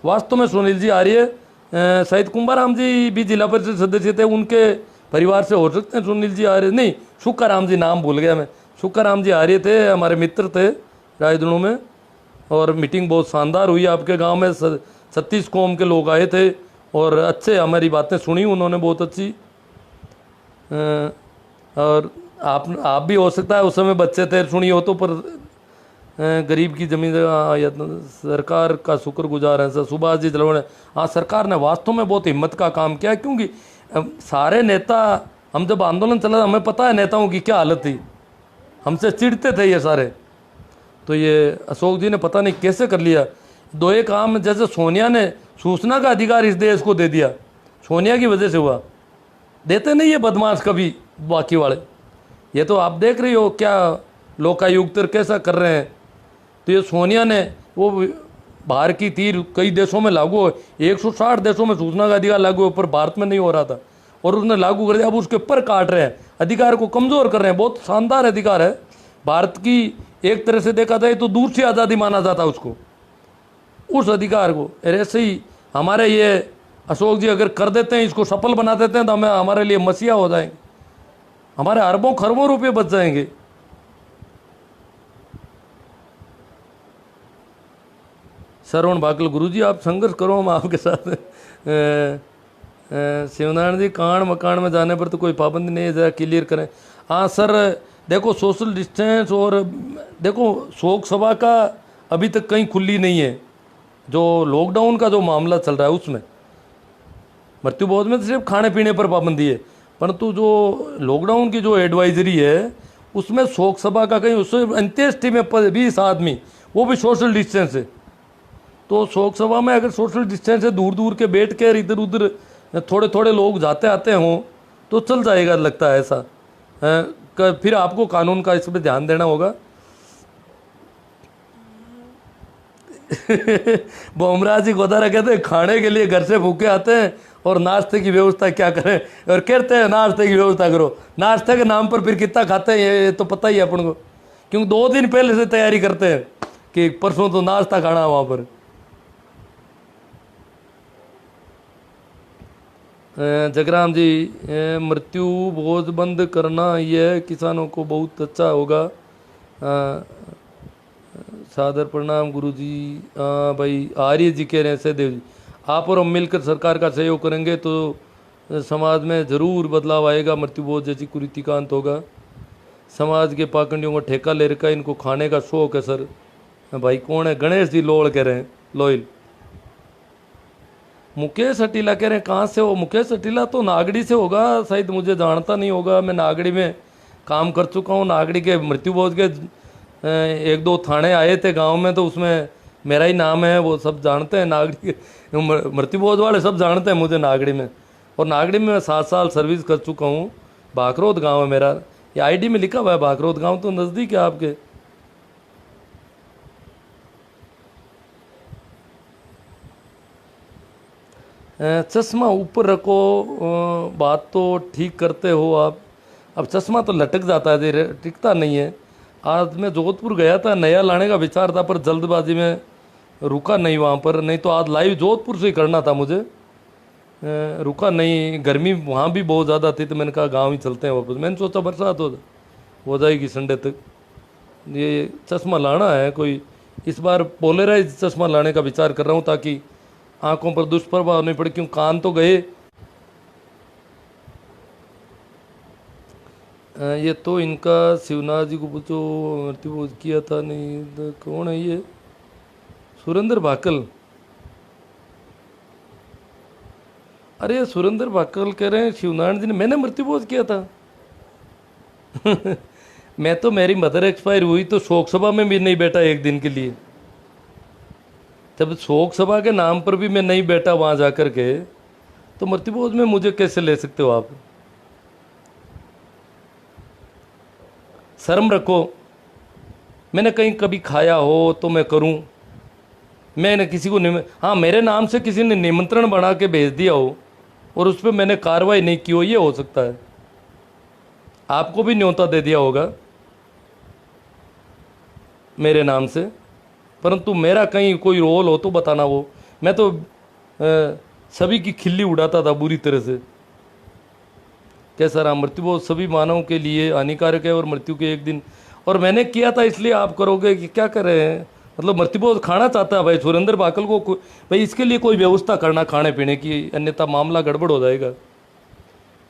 वास्तव में सुनील जी आर्य, शायद कुंभाराम जी भी जिला परिषद सदस्य थे, उनके परिवार से हो सकते हैं सुनील जी आर्य, नहीं सुक्काराम जी, नाम भूल गया मैं, शुक्राराम जी आ रहे थे, हमारे मित्र थे राजदुणू में, और मीटिंग बहुत शानदार हुई आपके गांव में। 36 कौम के लोग आए थे और अच्छे हमारी बातें सुनी उन्होंने, बहुत अच्छी। और आप भी हो सकता है उस समय बच्चे थे, सुनी हो तो, पर गरीब की जमीन सरकार का शुक्रगुजार है सर। सुभाष जी जलवण, हाँ सरकार ने वास्तव में बहुत हिम्मत का काम किया, क्योंकि सारे नेता, हम जब आंदोलन चला हमें पता है नेताओं की क्या हालत थी, हमसे चिढ़ते थे ये सारे। तो ये अशोक जी ने पता नहीं कैसे कर लिया। दो एक काम, जैसे सोनिया ने सूचना का अधिकार इस देश को दे दिया, सोनिया की वजह से हुआ। देते नहीं ये बदमाश कभी बाकी वाले। ये तो आप देख रही हो क्या लोकायुक्त कैसा कर रहे हैं। तो ये सोनिया ने, वो बाहर की तीर कई देशों में लागू हो, 160 देशों में सूचना का अधिकार लागू हो, पर भारत में नहीं हो रहा था, और उसने लागू कर दिया। अब उसके ऊपर काट रहे हैं, अधिकार को कमज़ोर कर रहे हैं। बहुत शानदार अधिकार है भारत की, एक तरह से देखा जाए तो दूर से आज़ादी माना जाता है उसको, उस अधिकार को। ऐसे ही हमारे ये अशोक जी अगर कर देते हैं, इसको सफल बना देते हैं, तो हमें, हमारे लिए मसीहा हो जाएंगे, हमारे अरबों खरबों रुपये बच जाएंगे। श्रवण भाकल, गुरुजी आप संघर्ष करो, हम आपके साथ। शिवनारायण जी, कांड मकान में जाने पर तो कोई पाबंदी नहीं है, जरा क्लियर करें। हाँ सर, देखो सोशल डिस्टेंस, और देखो शोक सभा का अभी तक कहीं खुली नहीं है। जो लॉकडाउन का जो मामला चल रहा है उसमें, मृत्यु भोज में तो सिर्फ खाने पीने पर पाबंदी है, परंतु जो लॉकडाउन की जो एडवाइजरी है उसमें शोक सभा का कहीं, उससे अंत्येष्टि में 20 आदमी, वो भी सोशल डिस्टेंस है। तो शोक सभा में अगर सोशल डिस्टेंस है, दूर दूर के बैठ कर इधर उधर थोड़े थोड़े लोग जाते आते हों तो चल जाएगा, लगता है ऐसा। फिर आपको कानून का इस पर ध्यान देना होगा। बोमराज जी गोदारा कहते हैं खाने के लिए घर से भूखे आते हैं और नाश्ते की व्यवस्था क्या करें, और कहते हैं नाश्ते की व्यवस्था करो। नाश्ते के नाम पर फिर कितना खाते हैं ये तो पता ही है अपन को, क्योंकि 2 दिन पहले से तैयारी करते हैं कि परसों तो नाश्ता खाना वहाँ पर। जगराम जी, मृत्यु भोज बंद करना यह किसानों को बहुत अच्छा होगा। सादर प्रणाम गुरु जी। भाई आर्य जी कह रहे हैं, सहदेव जी, आप और हम मिलकर सरकार का सहयोग करेंगे तो समाज में ज़रूर बदलाव आएगा, मृत्यु भोज जैसी कुरीति का अंत होगा। समाज के पाखंडियों को ठेका ले रखा है, इनको खाने का शौक है सर। भाई कौन है? गणेश जी लोड़ कह रहे हैं, लोयल। मुकेश अटीला कह रहे हैं कहाँ से हो? मुकेश अटीला तो नागड़ी से होगा शायद, मुझे जानता नहीं होगा। मैं नागड़ी में काम कर चुका हूँ। नागड़ी के मृत्यु भोज के 1-2 थाने आए थे गांव में, तो उसमें मेरा ही नाम है, वो सब जानते हैं। नागड़ी के मृत्यु भोज वाले सब जानते हैं मुझे नागड़ी में। और नागड़ी में मैं 7 साल सर्विस कर चुका हूँ। भाकरोद गाँव है मेरा, ये आईडी में लिखा हुआ है भाकरोद गाँव, तो नज़दीक है आपके। चश्मा ऊपर रखो, बात तो ठीक करते हो आप। अब चश्मा तो लटक जाता है, टिकता नहीं है। आज मैं जोधपुर गया था, नया लाने का विचार था, पर जल्दबाजी में रुका नहीं वहाँ पर। नहीं तो आज लाइव जोधपुर से ही करना था मुझे, रुका नहीं। गर्मी वहाँ भी बहुत ज़्यादा थी, तो मैंने कहा गांव ही चलते हैं वापस। मैंने सोचा बरसात हो जाएगी संडे तक। ये चश्मा लाना है कोई, इस बार पोलराइज चश्मा लाने का विचार कर रहा हूँ, ताकि आंखों पर दुष्प्रभाव नहीं पड़े, क्यों कान तो गए। ये तो इनका शिवनाथ जी को पूछो, मृत्यु भोज किया था नहीं तो कौन है ये? सुरेंद्र भाकल। अरे सुरेंद्र भाकल कह रहे हैं शिवनारायण जी ने, मैंने मृत्यु भोज किया था। मैं तो, मेरी मदर एक्सपायर हुई तो शोक सभा में भी नहीं बैठा एक दिन के लिए। जब शोक सभा के नाम पर भी मैं नहीं बैठा वहाँ जाकर के, तो मृत्यु भोज में मुझे कैसे ले सकते हो आप? शर्म रखो। मैंने कहीं कभी खाया हो तो मैं करूं। मैंने किसी को हाँ, मेरे नाम से किसी ने निमंत्रण बना के भेज दिया हो और उस पर मैंने कार्रवाई नहीं की हो, ये हो सकता है। आपको भी न्योता दे दिया होगा मेरे नाम से, परंतु मेरा कहीं कोई रोल हो तो बताना। वो मैं तो सभी की खिल्ली उड़ाता था बुरी तरह से। कैसा रहा मृत्यु भोज? सभी मानवों के लिए हानिकारक है और मृत्यु के एक दिन और मैंने किया था इसलिए आप करोगे कि क्या कर रहे हैं? मतलब मृत्युभोज खाना चाहता है भाई सुरेंद्र भाकल को भाई इसके लिए कोई व्यवस्था करना खाने पीने की, अन्यथा मामला गड़बड़ हो जाएगा।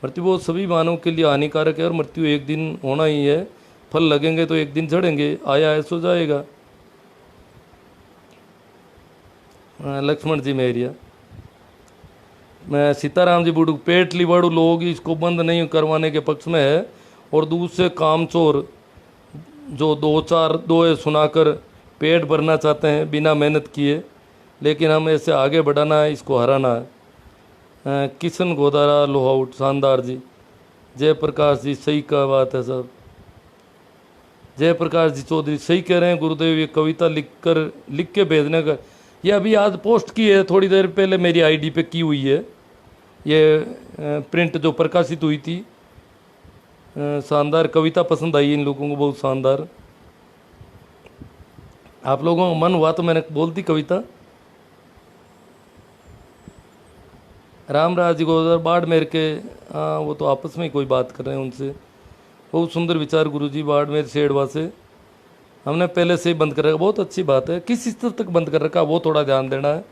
मृत्युभोज सभी मानव के लिए हानिकारक है और मृत्यु एक दिन होना ही है। फल लगेंगे तो एक दिन झड़ेंगे, आया ऐसो जाएगा। लक्ष्मण जी मेरिया, मैं सीताराम जी बुड़ू पेट लिबाड़ू लोग इसको बंद नहीं करवाने के पक्ष में है, और दूसरे कामचोर जो दो सुनाकर पेट भरना चाहते हैं बिना मेहनत किए, लेकिन हम ऐसे आगे बढ़ाना है, इसको हराना है। किशन गोदारा लोहाउट शानदार जी, जयप्रकाश जी सही का बात है साहब, जयप्रकाश जी चौधरी सही कह रहे हैं गुरुदेव, ये कविता लिख के भेजने का, ये अभी आज पोस्ट की है, थोड़ी देर पहले मेरी आईडी पे की हुई है, ये प्रिंट जो प्रकाशित हुई थी। शानदार कविता पसंद आई इन लोगों को, बहुत शानदार। आप लोगों का मन हुआ तो मैंने बोल दी कविता। रामराज जी गोदार बाड़मेर के, हाँ वो तो आपस में ही कोई बात कर रहे हैं उनसे। बहुत सुंदर विचार गुरुजी, बाड़मेर शेड़वा से हमने पहले से ही बंद कर रखा, बहुत अच्छी बात है। किस स्तर तक बंद कर रखा वो थोड़ा ध्यान देना है,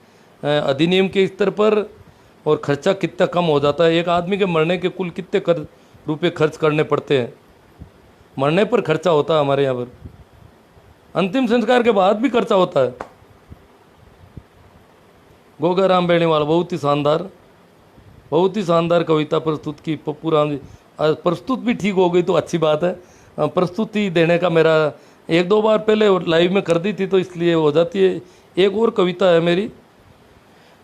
अधिनियम के स्तर पर, और खर्चा कितना कम हो जाता है। एक आदमी के मरने के कुल कितने रुपए खर्च करने पड़ते हैं, मरने पर खर्चा होता है हमारे यहाँ पर, अंतिम संस्कार के बाद भी खर्चा होता है। गोगाराम बेणीवाल, बहुत ही शानदार कविता प्रस्तुत की पप्पू राम जी। प्रस्तुत भी ठीक हो गई तो अच्छी बात है, प्रस्तुति देने का मेरा एक दो बार पहले लाइव में कर दी थी तो इसलिए हो जाती है। एक और कविता है मेरी,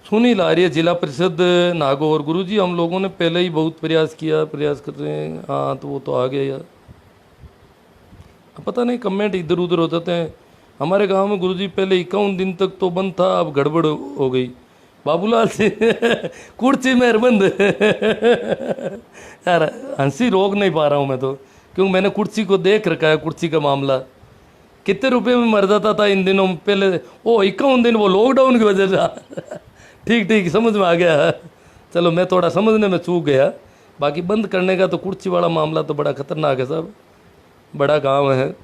सुनील आर्य जिला परिषद नागौर। गुरुजी हम लोगों ने पहले ही बहुत प्रयास कर रहे हैं, हाँ तो वो तो आ गया यार, पता नहीं कमेंट इधर उधर हो जाते हैं। हमारे गांव में गुरुजी पहले 51 दिन तक तो बंद था, अब गड़बड़ हो गई। बाबूलाल से कुर्सी में बंद यार, हंसी रोक नहीं पा रहा हूँ मैं तो, क्योंकि मैंने कुर्सी को देख रखा है। कुर्सी का मामला कितने रुपए में मर जाता था इन दिनों पहले, ओ 51 दिन वो लॉकडाउन की वजह से। ठीक समझ में आ गया, चलो मैं थोड़ा समझने में चूक गया। बाकी बंद करने का तो कुर्सी वाला मामला तो बड़ा खतरनाक है साहब, बड़ा गांव है।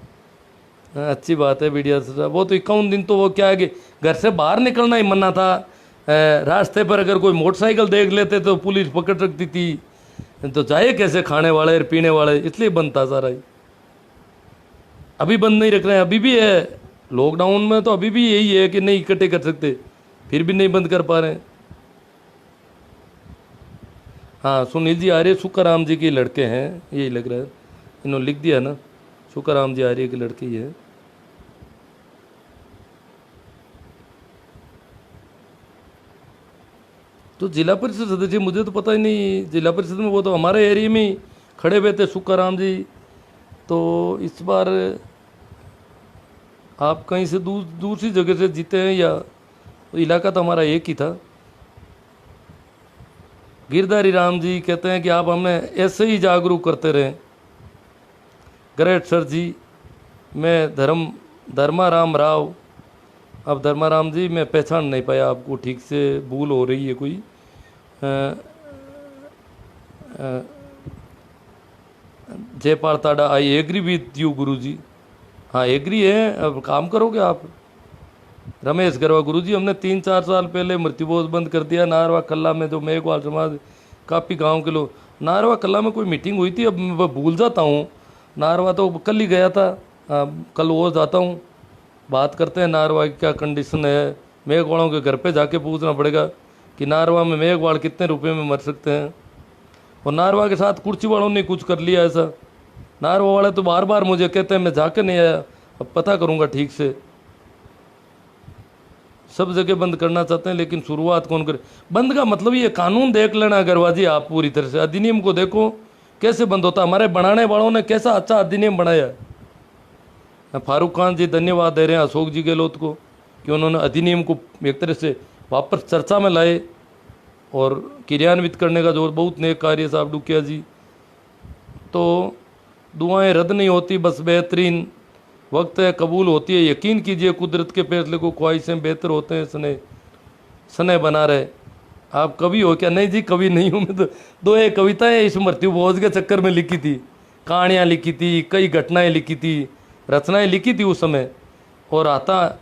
अच्छी बात है वीडियो से, वो तो 51 दिन तो वो क्या है कि घर से बाहर निकलना ही मना था। रास्ते पर अगर कोई मोटरसाइकिल देख लेते तो पुलिस पकड़ रखती थी, तो जाए कैसे खाने वाले और पीने वाले, इसलिए बंद था सारा ही। अभी बंद नहीं रख रहे हैं, अभी भी है लॉकडाउन में, तो अभी भी यही है कि नहीं इकट्ठे कर सकते, फिर भी नहीं बंद कर पा रहे हैं। हाँ सुनील जी आर्य सुखाराम जी के लड़के हैं, यही लग रहा है, इन्होंने लिख दिया ना, सुखाराम जी आर्य के लड़के ही है। तो जिला परिषद सदस्य, मुझे तो पता ही नहीं, जिला परिषद में वो तो हमारे एरिया में ही खड़े हुए थे सुखाराम जी। तो इस बार आप कहीं से दूसरी जगह से जीते हैं, या तो इलाका तो हमारा एक ही था। गिरधारी राम जी कहते हैं कि आप हमें ऐसे ही जागरूक करते रहें। ग्रेट सर जी, मैं धर्माराम राव। अब धर्माराम जी मैं पहचान नहीं पाया आपको ठीक से, भूल हो रही है कोई। जयपाल ताड़ा, आई एग्री विथ यू गुरुजी। हाँ एग्री है, अब काम करोगे आप। रमेश गरवा, गुरुजी हमने 3-4 साल पहले मृत्युभोज बंद कर दिया नारवा कल्ला में, जो मेघवाल समाज काफ़ी गांव के लोग। नारवा कल्ला में कोई मीटिंग हुई थी, अब मैं भूल जाता हूँ। नारवा तो कल ही गया था, कल वो जाता हूँ, बात करते हैं नारवा की क्या कंडीशन है। मेघवालों के घर पे जाके पूछना पड़ेगा कि नारवा में मेघवाल कितने रुपए में मर सकते हैं। और नारवा के साथ कुर्सी वालों ने कुछ कर लिया ऐसा। नारवा वाले तो बार बार मुझे कहते हैं, मैं जाके नहीं आया, अब पता करूँगा ठीक से। सब जगह बंद करना चाहते हैं, लेकिन शुरुआत कौन करे? बंद का मतलब ये कानून देख लेना अगरवाजी आप पूरी तरह से, अधिनियम को देखो कैसे बंद होता। हमारे बनाने वालों ने कैसा अच्छा अधिनियम बनाया। फारूक खान जी धन्यवाद दे रहे हैं अशोक जी गहलोत को कि उन्होंने अधिनियम को एक तरह से वापस चर्चा में लाए और क्रियान्वित करने का जो बहुत नेक कार्य साहब डुकिया जी। तो दुआएं रद्द नहीं होती, बस बेहतरीन वक्त है, कबूल होती है। यकीन कीजिए कुदरत के फैसले को, ख्वाहिशें बेहतर होते हैं सने बना रहे। आप कवि हो क्या? नहीं जी कवि नहीं हूँ मैं तो। 2 कविताएं इस मृत्युभोज के चक्कर में लिखी थी, कहानियाँ लिखी थी, कई घटनाएं लिखी थी, रचनाएं लिखी थी उस समय, और आता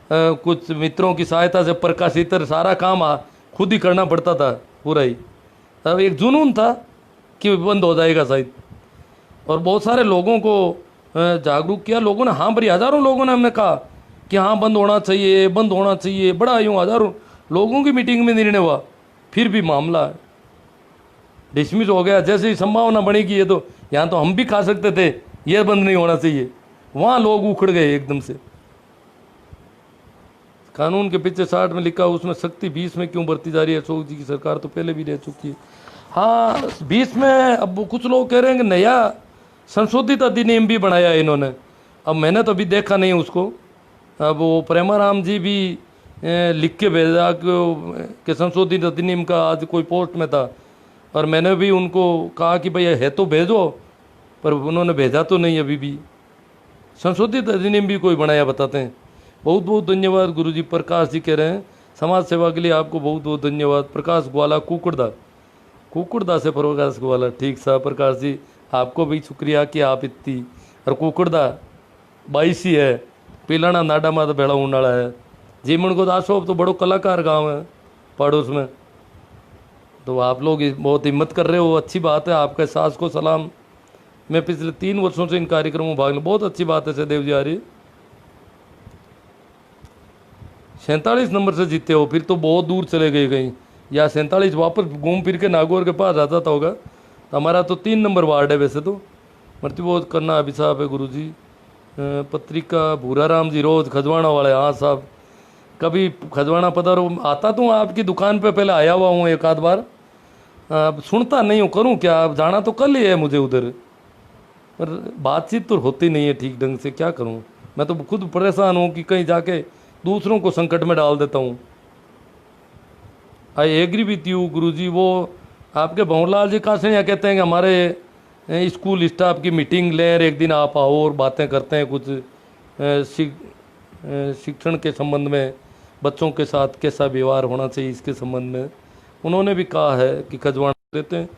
कुछ मित्रों की सहायता से प्रकाशित, सारा काम खुद ही करना पड़ता था पूरा ही। तब एक जुनून था कि बंद हो जाएगा शायद, और बहुत सारे लोगों को जागरूक किया लोगों ने। हाँ भरी, हज़ारों लोगों ने हमने कहा कि हाँ बंद होना चाहिए, बंद होना चाहिए, बड़ा यूँ हज़ारों लोगों की मीटिंग में निर्णय हुआ, फिर भी मामला डिसमिस हो गया। जैसे ही संभावना बनेगी ये तो यहाँ तो हम भी खा सकते थे, ये बंद नहीं होना चाहिए, वहाँ लोग उखड़ गए एकदम से। कानून के पीछे 60 में लिखा, उसमें सख्ती 20 में क्यों बढ़ती जा रही है? अशोक जी की सरकार तो पहले भी रह चुकी है। हाँ 20 में अब कुछ लोग कह रहे हैं कि नया संशोधित अधिनियम भी बनाया है इन्होंने। अब मैंने तो अभी देखा नहीं उसको। अब वो प्रेमाराम जी भी लिख के भेजा कि संशोधित अधिनियम का, आज कोई पोस्ट में था, और मैंने भी उनको कहा कि भाई है तो भेजो, पर उन्होंने भेजा तो नहीं अभी भी। संशोधित अधिनियम भी कोई बनाया बताते हैं। बहुत बहुत धन्यवाद गुरुजी। प्रकाश जी कह रहे हैं समाज सेवा के लिए आपको बहुत बहुत धन्यवाद। प्रकाश ग्वाला कुकुड़दा से प्रकाश ग्वाला, ठीक सा प्रकाश जी, आपको भी शुक्रिया कि आप इतनी। और कुकुड़दा 22 ही है, पिलाना नाडा माता भेड़ा उड़ाड़ा है। जीमन को दासोब तो बड़ो कलाकार गांव है पड़ोस में। तो आप लोग बहुत हिम्मत कर रहे हो, अच्छी बात है। आपके सास को सलाम। मैं पिछले 3 वर्षों से इन कार्यक्रमों में भाग ले, बहुत अच्छी बात है सदैव जी। आ रही 47 नंबर से जीते हो, फिर तो बहुत दूर चले गए कहीं, या 47 वापस घूम फिर के नागौर के पास आ जाता होगा। तो हमारा तो 3 नंबर वार्ड है वैसे तो। मृत्युबोध करना अभिशाप है गुरुजी। पत्रिका भूराराम जी रोज खजवाना वाले, हाँ साहब कभी खजवाना पधारो। आता तो आपकी दुकान पे पहले आया हुआ हूँ एक आध बार, अब सुनता नहीं हूँ, करूँ क्या? अब जाना तो कल ही है मुझे उधर, पर बातचीत तो होती नहीं है ठीक ढंग से, क्या करूँ? मैं तो खुद परेशान हूँ कि कहीं जाके दूसरों को संकट में डाल देता हूँ। आई एग्री विथ यू गुरुजी। वो आपके भंवरलाल जी का से यहाँ कहते हैं कि हमारे स्कूल स्टाफ की मीटिंग लें, एक दिन आप आओ और बातें करते हैं कुछ शिक्षण के संबंध में, बच्चों के साथ कैसा व्यवहार होना चाहिए इसके संबंध में। उन्होंने भी कहा है कि खजवाना देते हैं।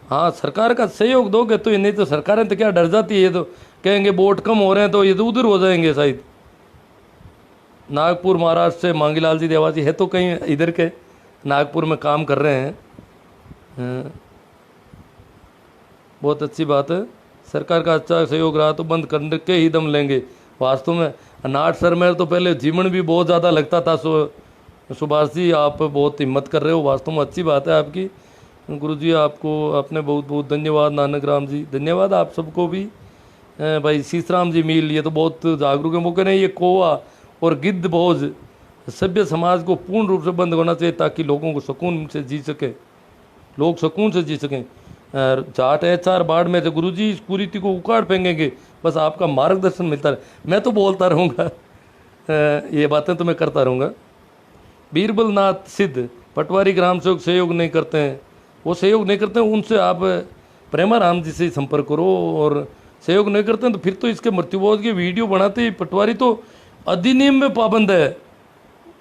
हाँ सरकार का सहयोग दोगे तो, ये नहीं तो सरकारें तो क्या डर जाती है, ये तो कहेंगे वोट कम हो रहे हैं तो ये तो उधर हो जाएंगे शायद। नागपुर महाराष्ट्र से मांगीलाल जी देवासी है तो कहीं इधर के नागपुर में काम कर रहे हैं। बहुत अच्छी बात है। सरकार का अच्छा सहयोग रहा तो बंद करने के ही दम लेंगे। वास्तव में नाट सर में तो पहले जीवन भी बहुत ज़्यादा लगता था। सुभाष जी आप बहुत हिम्मत कर रहे हो, वास्तव में अच्छी बात है आपकी। गुरुजी आपको आपने बहुत बहुत धन्यवाद। नानक राम जी धन्यवाद आप सबको भी। भाई सीसराम जी मील, ये तो बहुत जागरूक है। वो कह रहे हैं ये कौवा और गिद्ध भोज सभ्य समाज को पूर्ण रूप से बंद होना चाहिए ताकि लोगों को सुकून से जी सके, लोग सुकून से जी सकें। जाट HR बाढ़ में, तो गुरुजी इस कुरीति को उखाड़ फेंकेंगे, बस आपका मार्गदर्शन मिलता है। मैं तो बोलता रहूँगा, ये बातें तो मैं करता रहूँगा। बीरबल नाथ सिद्ध, पटवारी ग्राम सेवक सहयोग नहीं करते हैं, वो सहयोग नहीं करते हैं, उनसे आप प्रेमाराम जी से संपर्क करो। और सहयोग नहीं करते हैं तो फिर तो इसके मृत्युबोध की वीडियो बनाते ही पटवारी तो अधिनियम में पाबंद है।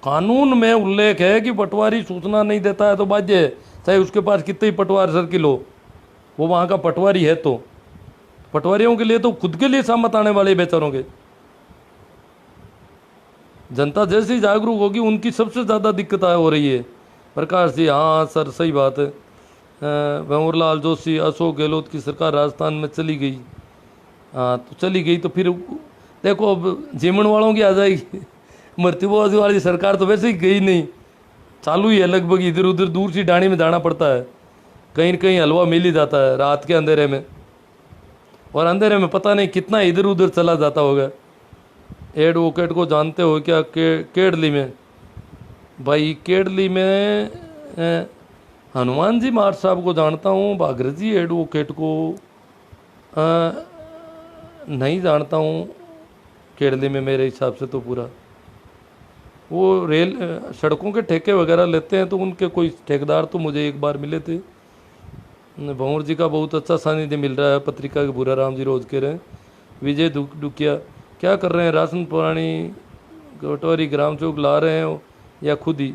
कानून में उल्लेख है कि पटवारी सूचना नहीं देता है तो बाध्य है, चाहे उसके पास कितने ही पटवार सर्किल हो, वो वहाँ का पटवारी है। तो पटवारियों के लिए तो खुद के लिए सामत आने वाले बेचारों के। जनता जैसी जागरूक होगी उनकी सबसे ज़्यादा दिक्कत हो रही है। प्रकाश जी हाँ सर सही बात है। भंवरलाल जोशी, अशोक गहलोत की सरकार राजस्थान में चली गई। हाँ तो चली गई तो फिर देखो अब जीमन वालों की आ जाएगी। मृत्युबोध वाली सरकार तो वैसे ही गई नहीं, चालू ही है लगभग। इधर उधर दूर सी डाणी में जाना पड़ता है, कहीं न कहीं हलवा मिल ही जाता है रात के अंधेरे में, और अंधेरे में पता नहीं कितना इधर उधर चला जाता होगा। एडवोकेट को जानते हो क्या? केडली में, भाई केडली में हनुमान जी मार साहब को जानता हूँ, भागरथ जी एडवोकेट को नहीं जानता हूँ। केडली में मेरे हिसाब से तो पूरा वो रेल सड़कों के ठेके वगैरह लेते हैं, तो उनके कोई ठेकेदार तो मुझे एक बार मिले थे। भंवर जी का बहुत अच्छा सानिध्य मिल रहा है, पत्रिका के भूराराम जी रोज कह रहे हैं। विजय दुकिया क्या कर रहे हैं? राशन पुरानी पटवारी ग्राम चौक ला रहे हैं या खुद ही?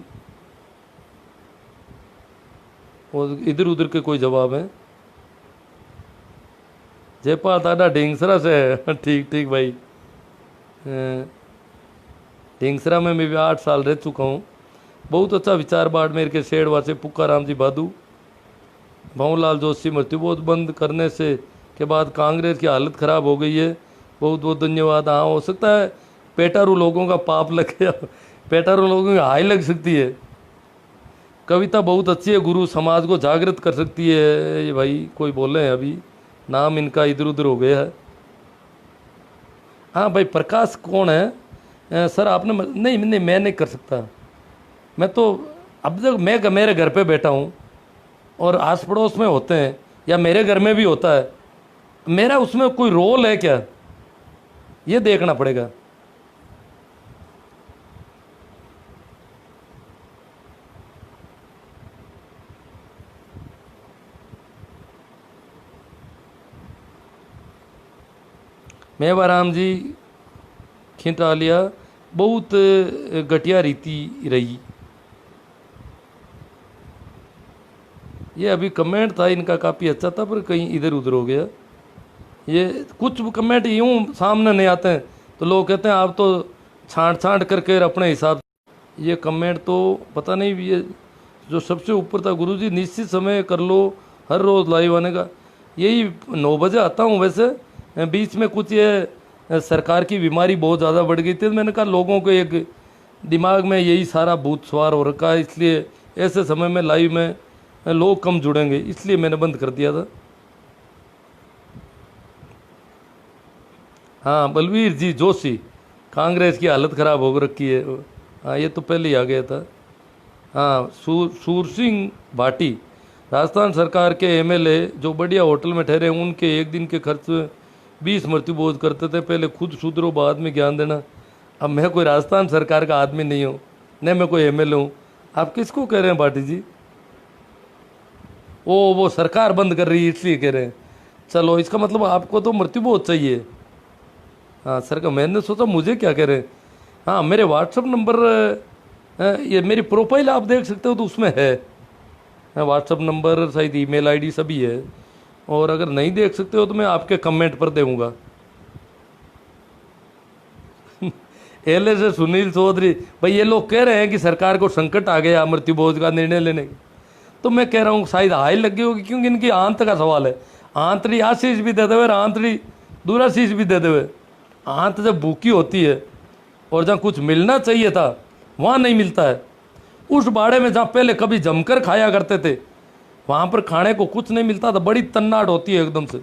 और इधर उधर के कोई जवाब है? जयपाल दादा ढेंगसरा से है। ठीक ठीक भाई, ढींगसरा में मैं भी 8 साल रह चुका हूँ। बहुत अच्छा विचार बाड़मेर के शेड़वासी पुक्काराम जी भादू। भंवरलाल जोशी मृत्युबोध बंद करने से के बाद कांग्रेस की हालत खराब हो गई है, बहुत बहुत धन्यवाद। हाँ, हो सकता है पेटारू लोगों का पाप लग गया, पेटारू लोगों की हाई लग सकती है। कविता बहुत अच्छी है, गुरु समाज को जागृत कर सकती है। ये भाई कोई बोले हैं, अभी नाम इनका इधर उधर हो गया है। हाँ भाई, प्रकाश कौन है? सर आपने नहीं नहीं, मैं नहीं कर सकता। मैं तो अब तक मैं मेरे घर पे बैठा हूँ और आस पड़ोस में होते हैं या मेरे घर में भी होता है, मेरा उसमें कोई रोल है क्या, ये देखना पड़ेगा। मेवाराम जी खिंटालिया, बहुत घटिया रीति रही। ये अभी कमेंट था इनका काफ़ी अच्छा था, पर कहीं इधर उधर हो गया। ये कुछ कमेंट यूँ सामने नहीं आते हैं तो लोग कहते हैं आप तो छांट छांट करके अपने हिसाब। ये कमेंट तो पता नहीं, ये जो सबसे ऊपर था, गुरुजी निश्चित समय कर लो, हर रोज़ लाइव आने का। यही 9 बजे आता हूँ। वैसे बीच में कुछ ये सरकार की बीमारी बहुत ज़्यादा बढ़ गई थी, मैंने कहा लोगों को एक दिमाग में यही सारा भूत सवार हो रखा है, इसलिए ऐसे समय में लाइव में लोग कम जुड़ेंगे, इसलिए मैंने बंद कर दिया था। हाँ, बलवीर जी जोशी, कांग्रेस की हालत ख़राब हो रखी है। हाँ, ये तो पहले ही आ गया था। हाँ, सूर सिंह भाटी, राजस्थान सरकार के एमएलए जो बढ़िया होटल में ठहरे, उनके एक दिन के खर्च में 20 मृत्युबोध करते थे। पहले खुद सुधरो, बाद में ज्ञान देना। अब मैं कोई राजस्थान सरकार का आदमी नहीं हूँ, न मैं कोई एमएलए हूँ। आप किसको कह रहे हैं भाटी जी? वो सरकार बंद कर रही है इसलिए कह रहे हैं। चलो, इसका मतलब आपको तो मृत्युबोध चाहिए। हाँ सर, का मैंने सोचा मुझे क्या कह रहे हैं। हाँ, मेरे व्हाट्सअप नंबर, ये मेरी प्रोफाइल आप देख सकते हो तो उसमें है व्हाट्सअप नंबर, शायद ईमेल आईडी सभी है। और अगर नहीं देख सकते हो तो मैं आपके कमेंट पर दूंगा। एल से सुनील चौधरी, भाई ये लोग कह रहे हैं कि सरकार को संकट आ गया मृत्युबोध का निर्णय लेने की, तो मैं कह रहा हूँ शायद हाई लग गई होगी, क्योंकि इनकी आंत का सवाल है। आंतरी आशीष भी दे देवे, आंतरी दूराशीष भी दे देवे। आंत जब भूखी होती है और जहाँ कुछ मिलना चाहिए था वहाँ नहीं मिलता है। उस बाड़े में जहाँ पहले कभी जमकर खाया करते थे, वहाँ पर खाने को कुछ नहीं मिलता था। बड़ी तन्नाट होती है एकदम से।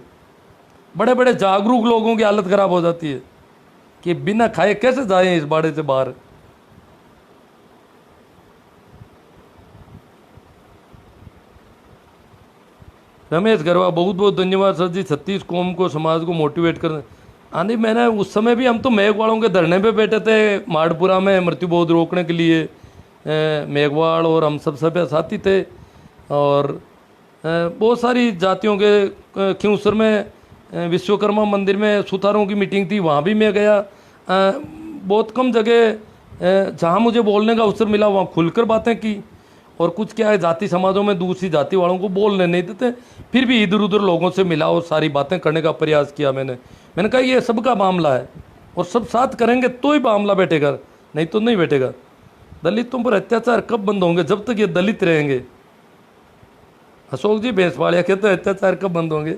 बड़े बड़े जागरूक लोगों की हालत खराब हो जाती है कि बिना खाए कैसे जाएं इस बाड़े से बाहर। रमेश गरवा, बहुत बहुत धन्यवाद सर जी, 36 कौम को, समाज को मोटिवेट करने। हाँ नहीं, मैंने उस समय भी, हम तो मेघवाड़ों के धरने पे बैठे थे माड़पुरा में मृत्युबोध रोकने के लिए। मेघवाड़ और हम सब साथी थे। और बहुत सारी जातियों के, खियूसर में विश्वकर्मा मंदिर में सुथारों की मीटिंग थी, वहाँ भी मैं गया। बहुत कम जगह जहाँ मुझे बोलने का अवसर मिला वहाँ खुलकर बातें की। और कुछ क्या है, जाति समाजों में दूसरी जाति वालों को बोलने नहीं देते, फिर भी इधर उधर लोगों से मिला और सारी बातें करने का प्रयास किया मैंने कहा ये सबका मामला है और सब साथ करेंगे तो ही मामला बैठेगा, नहीं तो नहीं बैठेगा। दलितों पर अत्याचार कब बंद होंगे? जब तक ये दलित रहेंगे। अशोक जी भैंसवाड़िया कहते हैं अत्याचार कब बंद होंगे?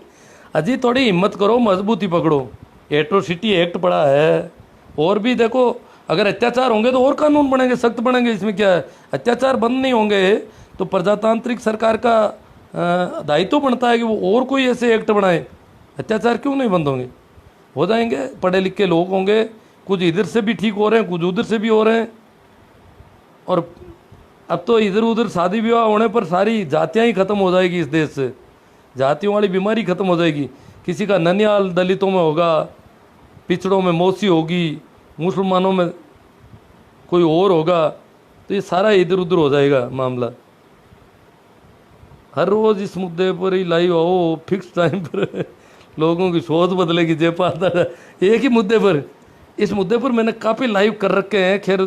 अजी थोड़ी हिम्मत करो, मजबूती पकड़ो। एट्रोसिटी एक्ट पड़ा है, और भी देखो, अगर अत्याचार होंगे तो और कानून बनेंगे, सख्त बनेंगे। इसमें क्या है? अत्याचार बंद नहीं होंगे तो प्रजातांत्रिक सरकार का दायित्व बनता है कि वो और कोई ऐसे एक्ट बनाए। अत्याचार क्यों नहीं बंद होंगे? हो जाएंगे। पढ़े लिखे लोग होंगे, कुछ इधर से भी ठीक हो रहे हैं, कुछ उधर से भी हो रहे हैं। और अब तो इधर उधर शादी विवाह होने पर सारी जातियाँ ही खत्म हो जाएगी इस देश से। जातियों वाली बीमारी खत्म हो जाएगी। किसी का ननियाल दलितों में होगा, पिछड़ों में मौसी होगी, मुसलमानों में कोई और होगा, तो ये सारा इधर उधर हो जाएगा मामला। हर रोज़ इस मुद्दे पर ही लाइव आओ, फिक्स टाइम पर। लोगों की सोच बदलेगी। जयपाल, एक ही मुद्दे पर, इस मुद्दे पर मैंने काफ़ी लाइव कर रखे हैं। खैर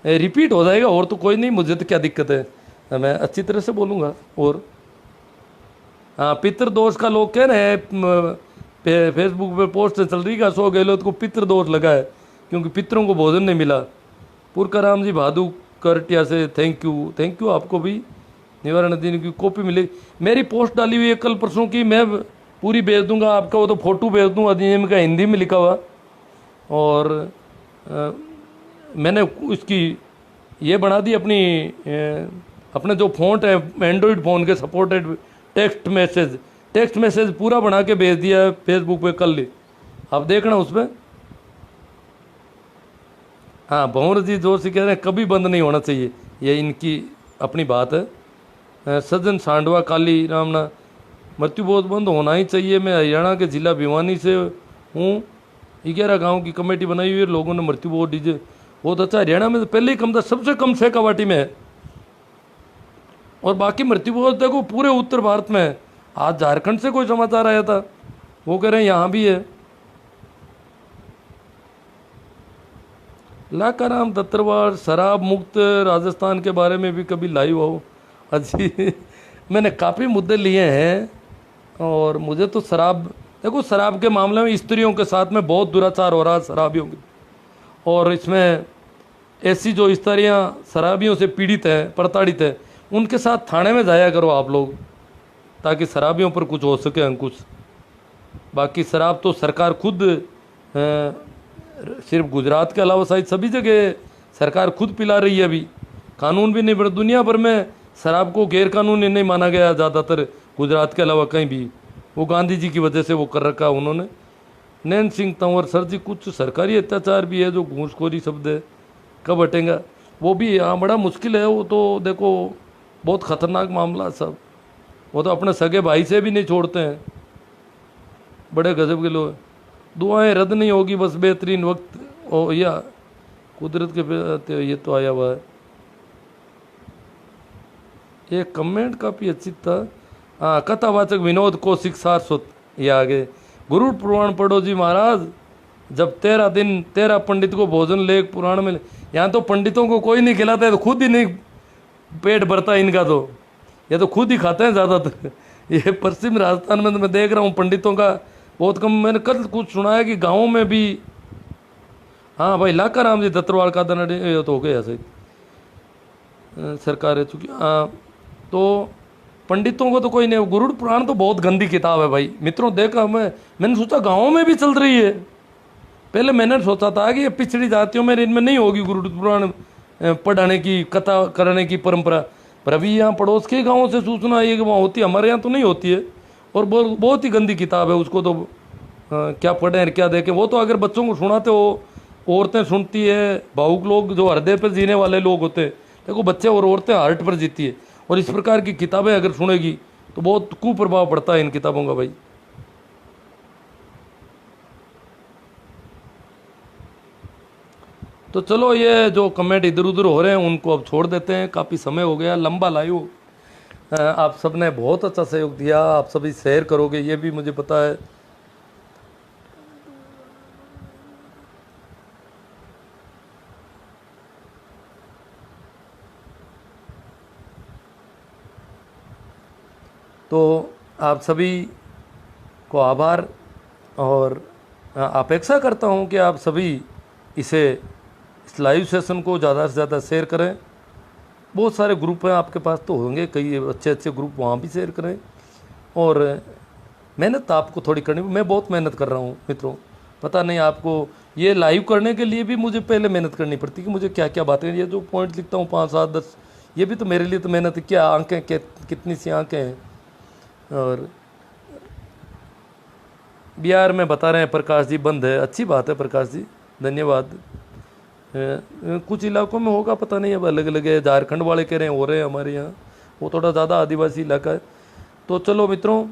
रिपीट हो जाएगा, और तो कोई नहीं, मुझे तो क्या दिक्कत है, मैं अच्छी तरह से बोलूँगा। और हाँ, पितृदोष का लोग कह रहे हैं, फेसबुक पे पोस्ट चल रही है, अशोक गहलोत को पितृदोष लगा है। क्योंकि पितरों को भोजन नहीं मिला। पुरकाराम जी भादू करटिया से थैंक यू आपको भी। निवारण दिन की कॉपी मिली, मेरी पोस्ट डाली हुई है कल परसों की, मैं पूरी भेज दूंगा आपका, वो तो फोटो भेज दूंगा अधिनियम का हिंदी में लिखा हुआ। और मैंने इसकी ये बना दी अपने जो फ़ॉन्ट है एंड्रॉयड फ़ोन के सपोर्टेड टेक्स्ट मैसेज पूरा बना के भेज दिया है फेसबुक पे कल ही, आप देखना उस पर। हाँ, भंवर जी जोशी कह रहे हैं कभी बंद नहीं होना चाहिए, ये इनकी अपनी बात है। सज्जन सांडवा काली रामना, मृत्यु बहुत बंद होना ही चाहिए। मैं हरियाणा के जिला भिवानी से हूँ, 11 गांव की कमेटी बनाई हुई है, लोगों ने मृत्यु बहुत डीजे बहुत अच्छा। हरियाणा में तो पहले ही कम था, सबसे कम शेखावाटी में है, और बाकी मृत्यु बहुत देखो पूरे उत्तर भारत में है। आज झारखंड से कोई समाचार आया था, वो कह रहे हैं यहाँ भी है। लाकाराम दत्तरवार, शराब मुक्त राजस्थान के बारे में भी कभी लाइव हो। अच्छी मैंने काफ़ी मुद्दे लिए हैं, और मुझे तो देखो शराब के मामले में स्त्रियों के साथ में बहुत दुराचार हो रहा है शराबियों की, और इसमें ऐसी जो स्त्रियाँ शराबियों से पीड़ित हैं, प्रताड़ित हैं, उनके साथ थाने में जाया करो आप लोग, ताकि शराबियों पर कुछ हो सके अंकुश। बाकी शराब तो सरकार खुद सिर्फ गुजरात के अलावा शायद सभी जगह सरकार खुद पिला रही है अभी, कानून भी नहीं बना। दुनिया भर में शराब को गैर कानूनी नहीं माना गया ज़्यादातर, गुजरात के अलावा कहीं भी। वो गांधी जी की वजह से वो कर रखा उन्होंने। नैन सिंह तंवर, सर जी कुछ सरकारी अत्याचार भी है जो घूसखोरी शब्द है, कब हटेगा वो भी? हाँ, बड़ा मुश्किल है वो तो, देखो बहुत ख़तरनाक मामला सब। वो तो अपने सगे भाई से भी नहीं छोड़ते हैं, बड़े गजब के लोग। दुआएं रद्द नहीं होगी, बस बेहतरीन वक्त हो या कुदरत के, ये तो आया हुआ है। ये कमेंट काफ़ी अच्छी था। हाँ, कथावाचक विनोद कौशिक सारस्वत, ये आगे गुरु पुराण पढ़ो जी महाराज, जब 13 दिन 13 पंडित को भोजन ले पुराण में। यहाँ तो पंडितों को कोई नहीं खिलाता है, तो खुद ही नहीं पेट भरता इनका, तो ये तो खुद ही खाते हैं ज़्यादातर। ये पश्चिम राजस्थान में तो मैं देख रहा हूँ पंडितों का बहुत कम। मैंने कल कुछ सुना है कि गाँव में भी, हाँ भाई, लाकाराम जी दत्तरवाल का दन ये तो हो गया सही, सरकार है चुकी। हाँ, तो पंडितों को तो कोई नहीं। गुरुड़ पुराण तो बहुत गंदी किताब है भाई मित्रों, देखा मैंने सोचा गाँव में भी चल रही है। पहले मैंने सोचा था कि ये पिछड़ी जातियों में इनमें नहीं होगी गुरुड़ पुराण पढ़ाने की, कथा करने की परंपरा, पर अभी यहाँ पड़ोस के गाँवों से सूचना आई है कि वहाँ होती है, हमारे यहाँ तो नहीं होती है। और बहुत ही गंदी किताब है, उसको तो क्या पढ़ें क्या देखें। वो तो अगर बच्चों को सुनाते हो, औरतें सुनती है, भावुक लोग जो हृदय पर जीने वाले लोग होते हैं, देखो बच्चे और औरतें हार्ट पर जीती है, और इस प्रकार की किताबें अगर सुनेगी तो बहुत कुप्रभाव पड़ता है इन किताबों का भाई। तो चलो, ये जो कमेंट इधर उधर हो रहे हैं उनको अब छोड़ देते हैं, काफ़ी समय हो गया, लंबा लाइव। आप सब ने बहुत अच्छा सहयोग दिया, आप सभी शेयर करोगे ये भी मुझे पता है। तो आप सभी को आभार, और अपेक्षा करता हूँ कि आप सभी इस लाइव सेशन को ज़्यादा से ज़्यादा शेयर करें। बहुत सारे ग्रुप हैं आपके पास तो होंगे, कई अच्छे अच्छे ग्रुप, वहाँ भी शेयर करें। और मेहनत आपको थोड़ी करनी, मैं बहुत मेहनत कर रहा हूँ मित्रों, पता नहीं आपको। ये लाइव करने के लिए भी मुझे पहले मेहनत करनी पड़ती कि मुझे क्या क्या बातें, ये जो पॉइंट लिखता हूँ 5 7 10, ये भी तो मेरे लिए तो मेहनत है। क्या आंखें, कितनी सी आंखें हैं। और बिहार में बता रहे हैं प्रकाश जी बंद है, अच्छी बात है प्रकाश जी, धन्यवाद। कुछ इलाकों में होगा पता नहीं, अब अलग अलग है। झारखंड वाले कह रहे हैं हो रहे हैं हमारे यहाँ, वो थोड़ा ज़्यादा आदिवासी इलाका है। तो चलो मित्रों,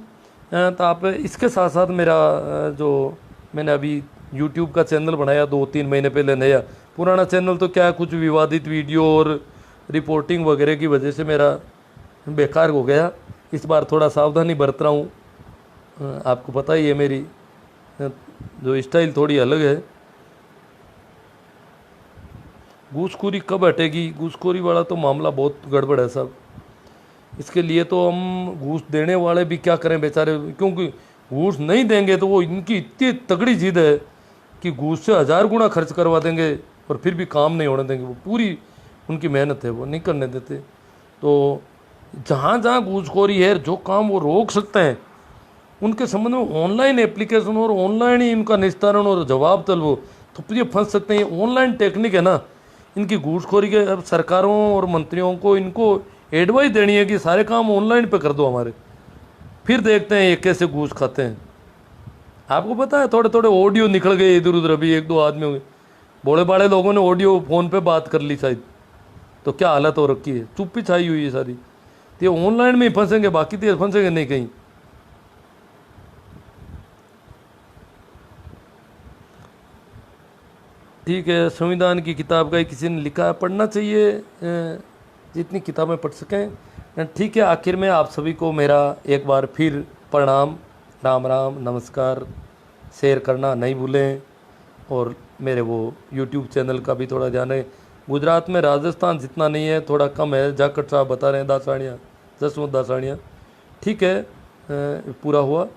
तो आप इसके साथ साथ मेरा जो मैंने अभी YouTube का चैनल बनाया 2-3 महीने पहले नया, पुराना चैनल तो क्या कुछ विवादित वीडियो और रिपोर्टिंग वगैरह की वजह से मेरा बेकार हो गया। इस बार थोड़ा सावधानी बरत रहा हूँ, आपको पता ही है मेरी जो स्टाइल थोड़ी अलग है। घूसखोरी कब हटेगी? घूसखोरी वाला तो मामला बहुत गड़बड़ है साहब। इसके लिए तो हम घूस देने वाले भी क्या करें बेचारे, क्योंकि घूस नहीं देंगे तो वो इनकी इतनी तगड़ी जिद है कि घूस से 1000 गुना खर्च करवा देंगे और फिर भी काम नहीं होने देंगे। वो पूरी उनकी मेहनत है, वो नहीं करने देते। तो जहाँ जहाँ घूसखोरी है, जो काम वो रोक सकते हैं उनके संबंध में ऑनलाइन एप्लीकेशन और ऑनलाइन ही इनका निस्तारण और जवाब तलब, तो ये फंस सकते हैं। ये ऑनलाइन टेक्निक है ना इनकी घूसखोरी के। अब सरकारों और मंत्रियों को इनको एडवाइस देनी है कि सारे काम ऑनलाइन पे कर दो हमारे, फिर देखते हैं ये कैसे घूस खाते हैं। आपको पता है थोड़े थोड़े ऑडियो निकल गए इधर उधर, अभी 1-2 आदमी हो गए, बड़े बड़े लोगों ने ऑडियो फ़ोन पे बात कर ली शायद, तो क्या हालत हो रखी है, चुप्पी छाई हुई है सारी। तो ये ऑनलाइन में ही फंसेंगे, बाकी तो फंसेंगे नहीं कहीं। ठीक है, संविधान की किताब का ही किसी ने लिखा है, पढ़ना चाहिए जितनी किताबें पढ़ सकें। ठीक है, आखिर में आप सभी को मेरा एक बार फिर प्रणाम, राम राम, नमस्कार। शेयर करना नहीं भूलें और मेरे वो यूट्यूब चैनल का भी थोड़ा ध्यान है। गुजरात में राजस्थान जितना नहीं है, थोड़ा कम है, जाखड़ साहब बता रहे हैं दासानिया, जसवंत दासानिया। ठीक है, पूरा हुआ।